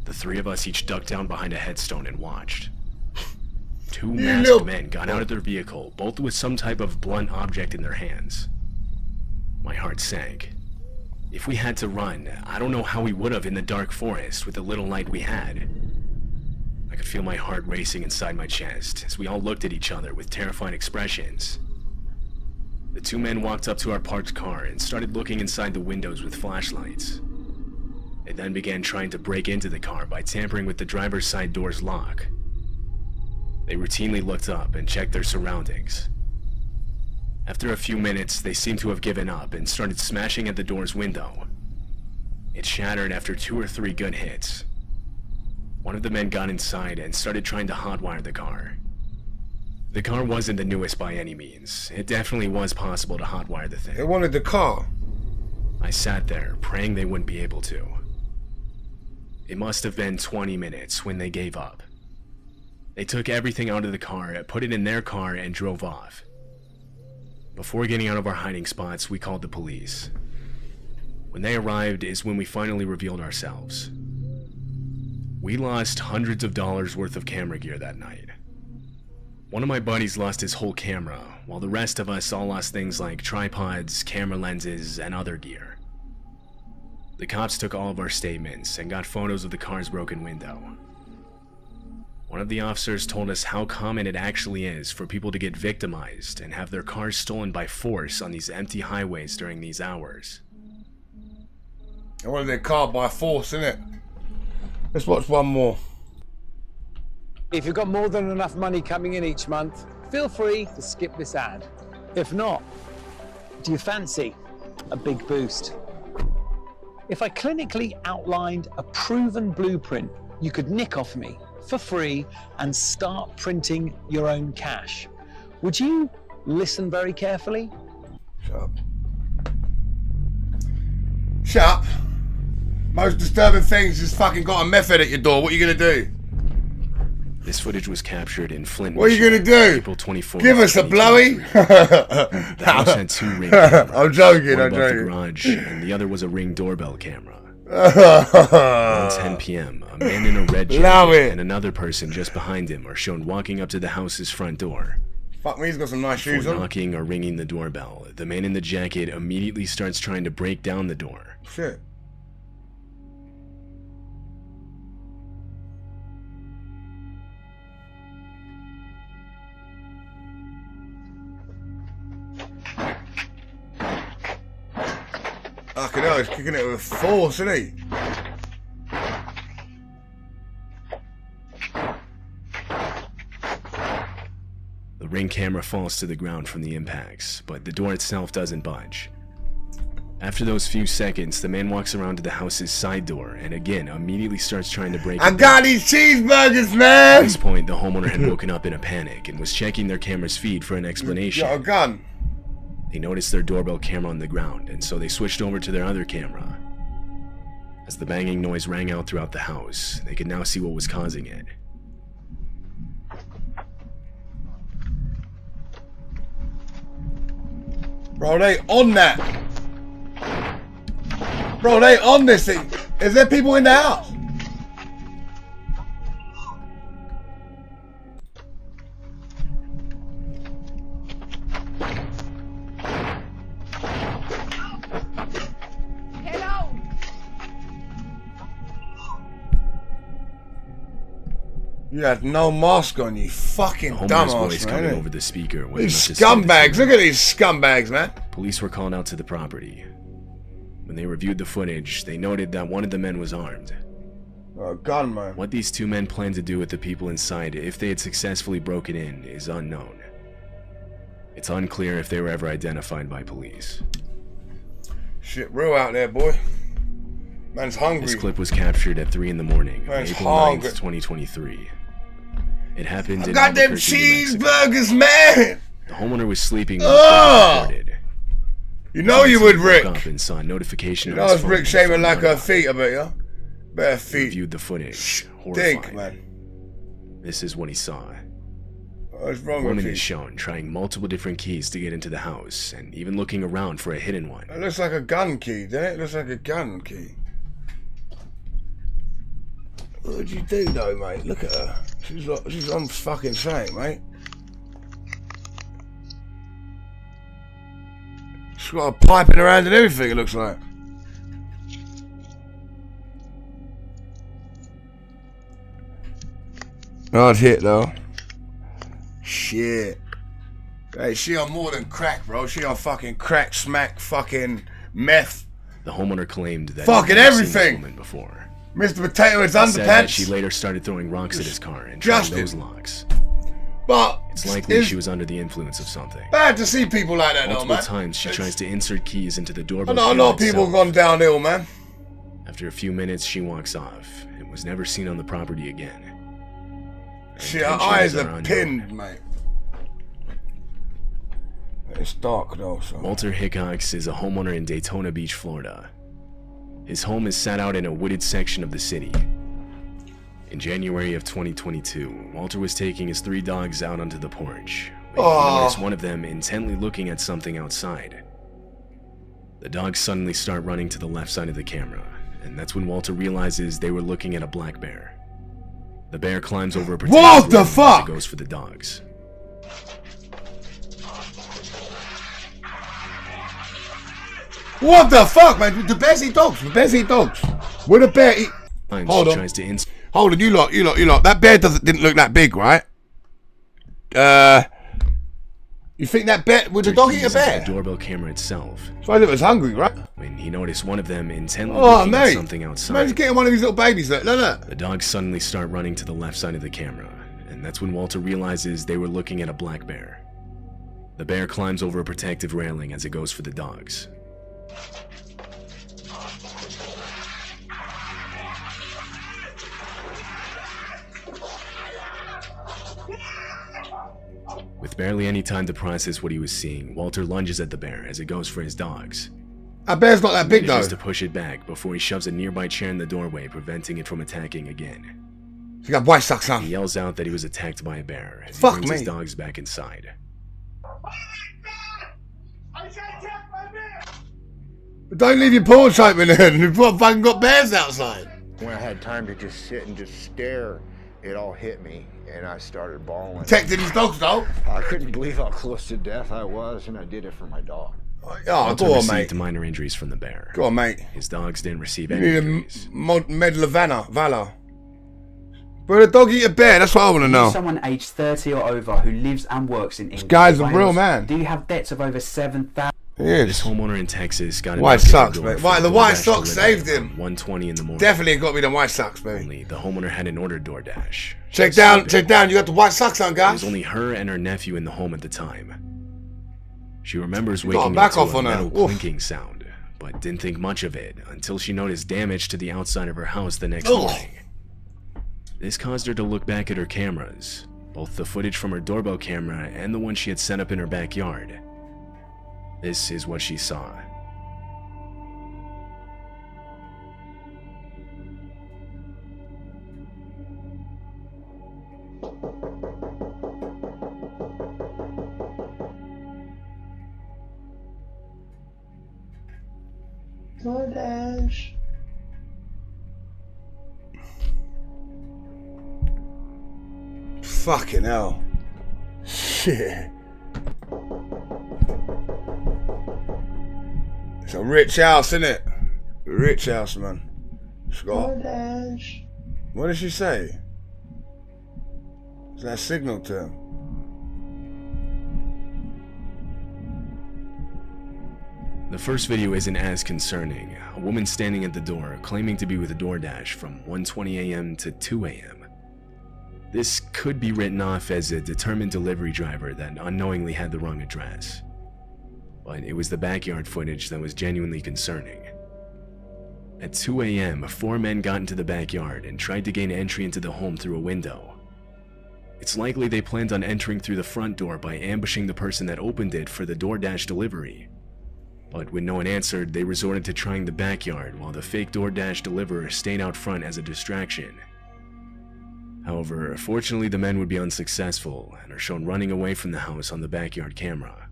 The 3 of us each ducked down behind a headstone and watched. 2 masked men got out of their vehicle, both with some type of blunt object in their hands. My heart sank. If we had to run, I don't know how we would have in the dark forest with the little light we had. I could feel my heart racing inside my chest as we all looked at each other with terrified expressions. The 2 men walked up to our parked car and started looking inside the windows with flashlights. They then began trying to break into the car by tampering with the driver's side door's lock. They routinely looked up and checked their surroundings. After a few minutes, they seemed to have given up and started smashing at the door's window. It shattered after 2 or 3 good hits. One of the men got inside and started trying to hotwire the car. The car wasn't the newest by any means. It definitely was possible to hotwire the thing. They wanted the car. I sat there, praying they wouldn't be able to. It must have been 20 minutes when they gave up. They took everything out of the car, put it in their car, and drove off. Before getting out of our hiding spots, we called the police. When they arrived is when we finally revealed ourselves. We lost hundreds of dollars worth of camera gear that night. One of my buddies lost his whole camera, while the rest of us all lost things like tripods, camera lenses, and other gear. The cops took all of our statements and got photos of the car's broken window. One of the officers told us how common it actually is for people to get victimized and have their cars stolen by force on these empty highways during these hours. They wanted their car by force, innit? Let's watch one more. If you've got more than enough money coming in each month, feel free to skip this ad. If not, do you fancy a big boost? If I clinically outlined a proven blueprint you could nick off me for free and start printing your own cash, would you listen very carefully? Shut up. Shut up. Most disturbing things is fucking got a method at your door. What are you gonna do? This footage was captured in Flint. What are you gonna do? April 24th. Give us a blowy? The house had 2 ring cameras. I'm joking, one I'm above joking. the garage, and the other was a Ring doorbell camera. Around 10 p.m., a man in a red jacket and another person just behind him are shown walking up to the house's front door. Fuck me, he's got some nice shoes Before on. knocking or ringing the doorbell, the man in the jacket immediately starts trying to break down the door. Shit. Fucking hell, he's kicking it with force, isn't he? The Ring camera falls to the ground from the impacts, but the door itself doesn't budge. After those few seconds, the man walks around to the house's side door and again immediately starts trying to break I got these cheeseburgers, man! At this point, the homeowner had woken up in a panic and was checking their camera's feed for an explanation. You got a gun. They noticed their doorbell camera on the ground, and so they switched over to their other camera. As the banging noise rang out throughout the house, they could now see what was causing it. Bro, they on that. Bro, they on this thing. Is there people in the house? Hello. You had no mask on, you fucking Homeowner's dumbass, voice man. coming over the speaker. Was These enough to scare the scumbags. two Look men. at these scumbags, man. Police were called out to the property. When they reviewed the footage, they noted that one of the men was armed. Oh, gunman. What these two men planned to do with the people inside if they had successfully broken in is unknown. It's unclear if they were ever identified by police. Shit real out there, boy. Man's hungry. This clip was captured at 3 in the morning on Man's April 9th, hungry. 2023. It happened in got them Albuquerque, New Mexico. cheeseburgers, man. The homeowner was sleeping when the Oh! clip was recorded. You know you would, Rick. Woke up and saw a notification You on know his it's phone Rick shaving from like her 911. feet, I bet you. Bare He feet. reviewed the footage, Think, horrified. man. This is what he saw. What's A wrong with woman you? is shown trying multiple different keys to get into the house, and even looking around for a hidden one. It looks like a gun key, doesn't it? It looks like a gun key. What'd you do, though, mate? Look at her. She's on fucking saying, mate. She's got a pipe in her hand and everything, it looks like. Hard hit, though. Shit. Hey, she on more than crack, bro. She on fucking crack, smack, fucking meth. The homeowner claimed that Fucking he'd never seen this everything. woman before. Mr. Potato is He said that underpants. she later started throwing rocks at his car and trying Disgusting. those locks. But It's likely it's she was under the influence of something. bad to see people like that, though, Multiple man. times she tries to insert keys into the I doorbell. know a lot camera of people itself. gone downhill, man. After a few minutes, she walks off and was never seen on the property again. Shit, her Intentions eyes are are unknown. pinned, mate. It's dark, though, so. Walter Hickox is a homeowner in Daytona Beach, Florida. His home is set out in a wooded section of the city. In January of 2022, Walter was taking his 3 dogs out onto the porch when he noticed one of them intently looking at something outside. The dogs suddenly start running to the left side of the camera, and that's when Walter realizes they were looking at a black bear. The bear climbs over a protective What the railing as fuck? it goes for the dogs. What the fuck, man? The bears eat dogs. The bears eat dogs. Where the bear eat? Hold She on. tries to Hold on, you lot. That bear didn't look that big, right? You think that bear, would the dog eat a keys into bear? the doorbell camera itself. So it was hungry, right? When he noticed one of them intently Oh, looking at mate. something outside. Man's getting one of these little babies. Look. The dogs suddenly start running to the left side of the camera, and that's when Walter realizes they were looking at a black bear. The bear climbs over a protective railing as it goes for the dogs. With barely any time to process what he was seeing, Walter lunges at the bear as it goes for his dogs. That bear's not that big, He though. manages to push it back before he shoves a nearby chair in the doorway, preventing it from attacking again. You got white socks on. He yells out that he was attacked by a bear as Fuck he brings his me. dogs back inside. But don't leave your porch open then. You've fucking got bears outside. When I had time to just sit and just stare, it all hit me, and I started bawling. Protecting his dogs, though. I couldn't believe how close to death I was, and I did it for my dog. Oh, Walter go on, received mate. minor injuries from the bear. Go on, mate. His dogs didn't receive You any need a injuries. Medal of Valor. But a dog eat a bear? That's what I want to know. Someone aged 30 or over who lives and works in England. guy's a Wales, real man. Do you have debts of over 7,000? This homeowner in Texas got a White knock at the socks, door mate. for Why, a the white DoorDash socks delivery saved him. at 1:20 in the morning. Definitely got me the white socks, baby. Only the homeowner hadn't ordered DoorDash. Check down. You got the white socks on, It guys. was only her and her nephew in the home at the time. She remembers You got a waking back up to off a on her. metal Oof. clinking sound, but didn't think much of it until she noticed damage to the outside of her house the next Ugh. morning. This caused her to look back at her cameras, both the footage from her doorbell camera and the one she had set up in her backyard. This is what she saw. DoorDash. Fucking hell. Shit. It's a rich house, isn't it? Rich house, man. Scott. What did she say? Is that a signal to him? The first video isn't as concerning. A woman standing at the door claiming to be with a DoorDash from 1:20 a.m. to 2 a.m. This could be written off as a determined delivery driver that unknowingly had the wrong address. But it was the backyard footage that was genuinely concerning. At 2 a.m., 4 men got into the backyard and tried to gain entry into the home through a window. It's likely they planned on entering through the front door by ambushing the person that opened it for the DoorDash delivery. But when no one answered, they resorted to trying the backyard while the fake DoorDash deliverer stayed out front as a distraction. However, fortunately the men would be unsuccessful and are shown running away from the house on the backyard camera.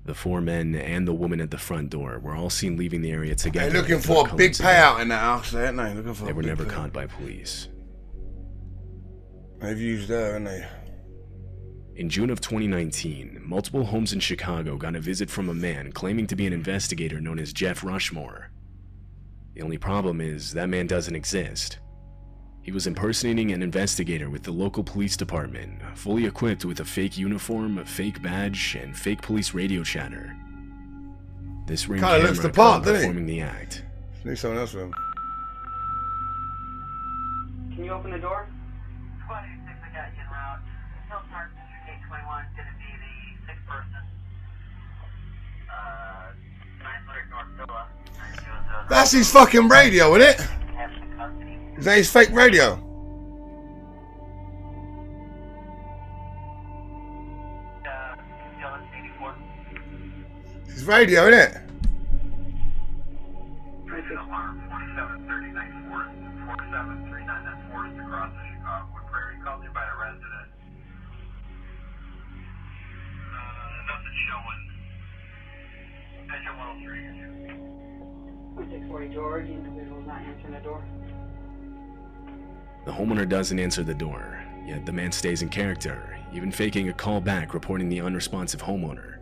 The 4 men and the woman at the front door were all seen leaving the area together. They're looking for a big payout in the house, aren't they? Looking for they were never caught by police. They've used her, haven't they? In June of 2019, multiple homes in Chicago got a visit from a man claiming to be an investigator known as Jeff Rushmore. The only problem is that man doesn't exist. He was impersonating an investigator with the local police department, fully equipped with a fake uniform, a fake badge, and fake police radio chatter. This ring camera looks the part, doesn't performing the act. Need someone else with him. Can you open the door? 26, I got you en route. Hill Park, District 821, gonna be the 6th person. 900 North Villa. That's his fucking radio, isn't it? Is that his fake radio? His radio, isn't it? George, individual not answering the door. The homeowner doesn't answer the door, yet the man stays in character, even faking a call back reporting the unresponsive homeowner.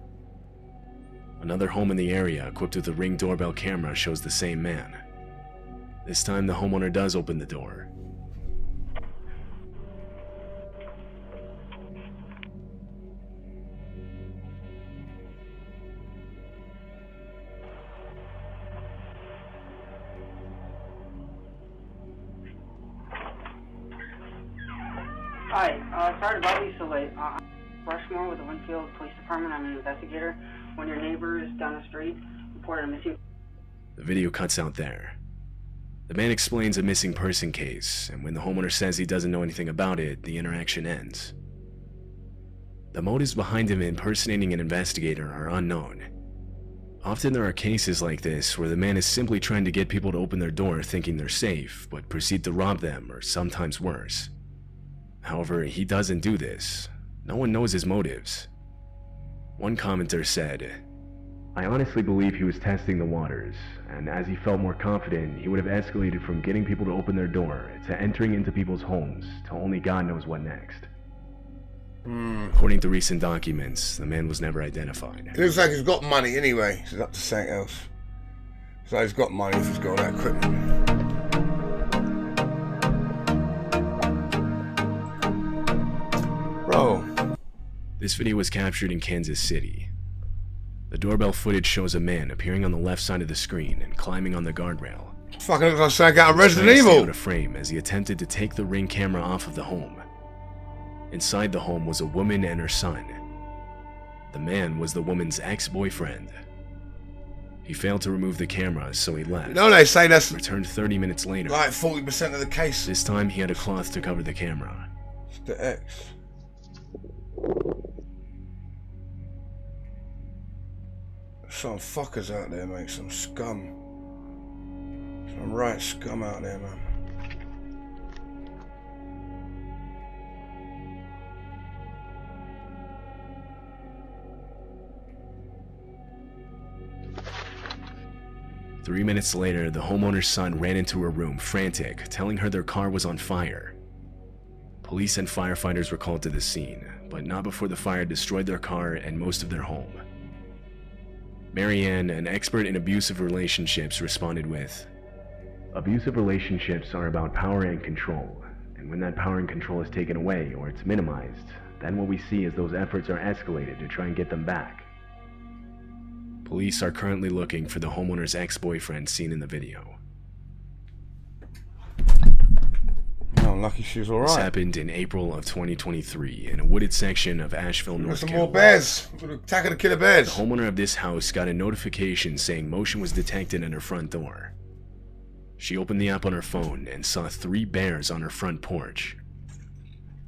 Another home in the area equipped with a Ring doorbell camera shows the same man. This time the homeowner does open the door. Hi, sorry to bother you so late. I'm Rushmore with the Winfield Police Department. I'm an investigator. One of your neighbors down the street reported a missing... The video cuts out there. The man explains a missing person case, and when the homeowner says he doesn't know anything about it, the interaction ends. The motives behind him impersonating an investigator are unknown. Often there are cases like this where the man is simply trying to get people to open their door thinking they're safe, but proceed to rob them, or sometimes worse. However, he doesn't do this. No one knows his motives. One commenter said, "I honestly believe he was testing the waters, and as he felt more confident, he would have escalated from getting people to open their door to entering into people's homes to only God knows what next." According to recent documents, the man was never identified. It looks like he's got money anyway, so that's something else. So he's got money if he's got that equipment. Bro. This video was captured in Kansas City. The doorbell footage shows a man appearing on the left side of the screen and climbing on the guardrail. Fucking looks like something out of Resident Evil. Evil. Out of frame as he attempted to take the Ring camera off of the home. Inside the home was a woman and her son. The man was the woman's ex-boyfriend. He failed to remove the camera, so he left. You know they say that's returned 30 minutes later. Like 40% of the case. This time he had a cloth to cover the camera. It's the ex. Some fuckers out there, mate. Some scum. Some right scum out there, man. Three minutes later, the homeowner's son ran into her room, frantic, telling her their car was on fire. Police and firefighters were called to the scene, but not before the fire destroyed their car and most of their home. Marianne, an expert in abusive relationships, responded with, "Abusive relationships are about power and control, And when that power and control is taken away or it's minimized, then what we see is those efforts are escalated to try and get them back. Police are currently looking for the homeowner's ex-boyfriend seen in the video. Oh, lucky she's alright. This happened in April of 2023 in a wooded section of Asheville, North Some Carolina. more bears. We're gonna attack the killer bears. The homeowner of this house got a notification saying motion was detected at her front door. She opened the app on her phone and saw 3 bears on her front porch.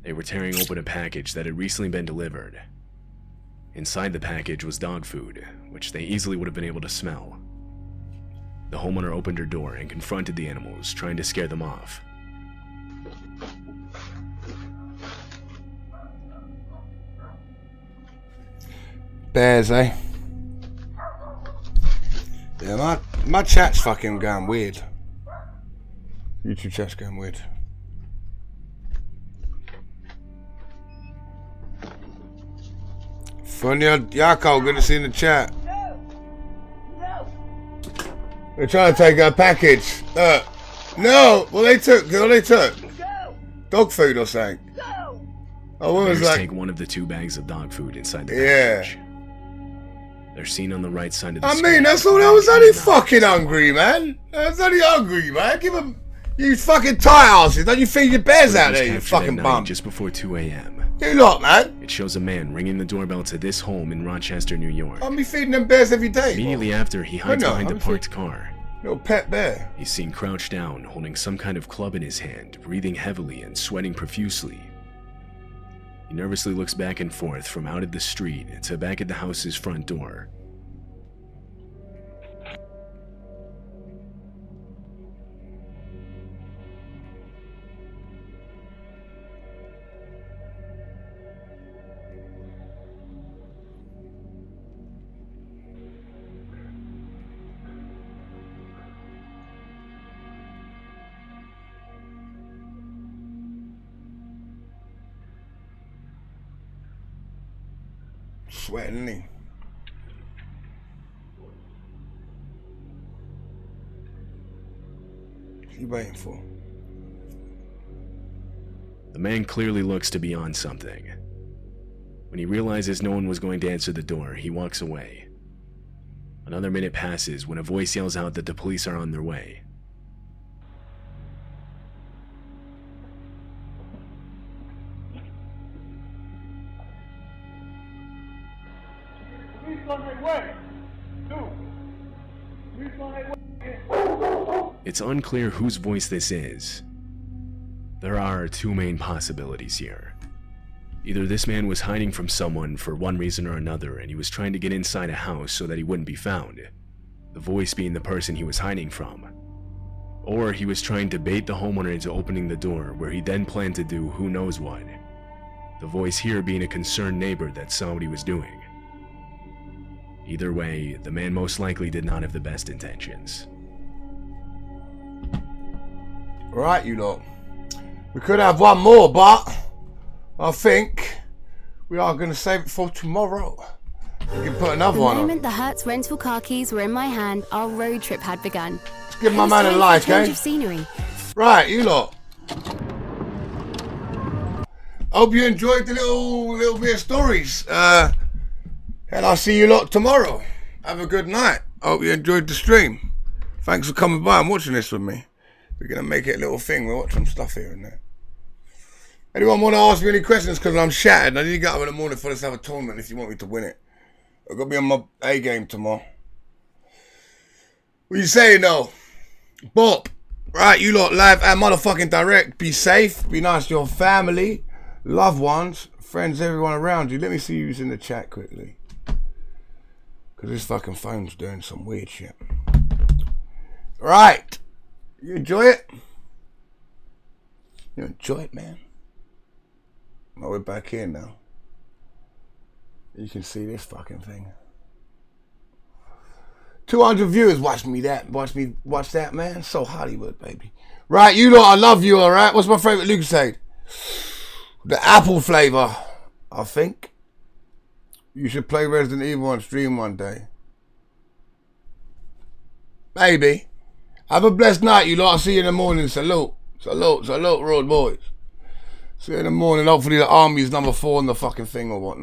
They were tearing open a package that had recently been delivered. Inside the package was dog food, which they easily would have been able to smell. The homeowner opened her door and confronted the animals, trying to scare them off. Bears, eh? Yeah, my chat's fucking going weird. YouTube chat's going weird. Funya Yako, good to see you in the chat. They're trying to take our package. No! Well, they took. Dog food or something. Oh, what was Bears like? take one of the 2 bags of dog food inside the package. They're seen on the right side of the screen. I mean, that's all. I was only fucking hungry, man. I was only hungry, man. Give them, you fucking tight asses. Don't you feed your bears out there, you fucking bum? Just before 2 a.m. You lot, man. It shows a man ringing the doorbell to this home in Rochester, New York. I'll be feeding them bears every day. Immediately after, he hides behind a parked car. Little pet bear. He's seen crouched down, holding some kind of club in his hand, breathing heavily and sweating profusely. He nervously looks back and forth from out at the street to back at the house's front door. Sweating, isn't he? What are you waiting for? The man clearly looks to be on something. When he realizes no one was going to answer the door, he walks away. Another minute passes when a voice yells out that the police are on their way. It's unclear whose voice this is. There are 2 main possibilities here. Either this man was hiding from someone for one reason or another and he was trying to get inside a house so that he wouldn't be found, the voice being the person he was hiding from. Or he was trying to bait the homeowner into opening the door where he then planned to do who knows what. The voice here being a concerned neighbor that saw what he was doing. Either way, the man most likely did not have the best intentions. Right, you lot. We could have one more, but I think we are going to save it for tomorrow. We can put another one The on. moment the Hertz rental car keys were in my hand, our road trip had begun. Let's give my man a like, change eh? of scenery. Right, you lot. Hope you enjoyed the little bit of stories. And I'll see you lot tomorrow. Have a good night. Hope you enjoyed the stream. Thanks for coming by and watching this with me. We're going to make it a little thing. We'll watch some stuff here and there. Anyone want to ask me any questions? Because I'm shattered. I need to get up in the morning for this other tournament if you want me to win it. I've got to be on my A game tomorrow. What you saying though? Bop. Right, you lot live and motherfucking direct. Be safe. Be nice to your family, loved ones, friends, everyone around you. Let me see who's in the chat quickly. Because this fucking phone's doing some weird shit. Right. You enjoy it? You enjoy it, man? Oh, we're back here now. You can see this fucking thing. 200 viewers watch me that. Watch that, man. So Hollywood, baby. Right, you lot, I love you, alright? What's my favourite Lucasade? The apple flavour, I think. You should play Resident Evil on stream one day. Maybe. Have a blessed night, you lot. I'll see you in the morning. Salute. Salute. Salute, road boys. See you in the morning. Hopefully the army's number 4 on the fucking thing or whatnot.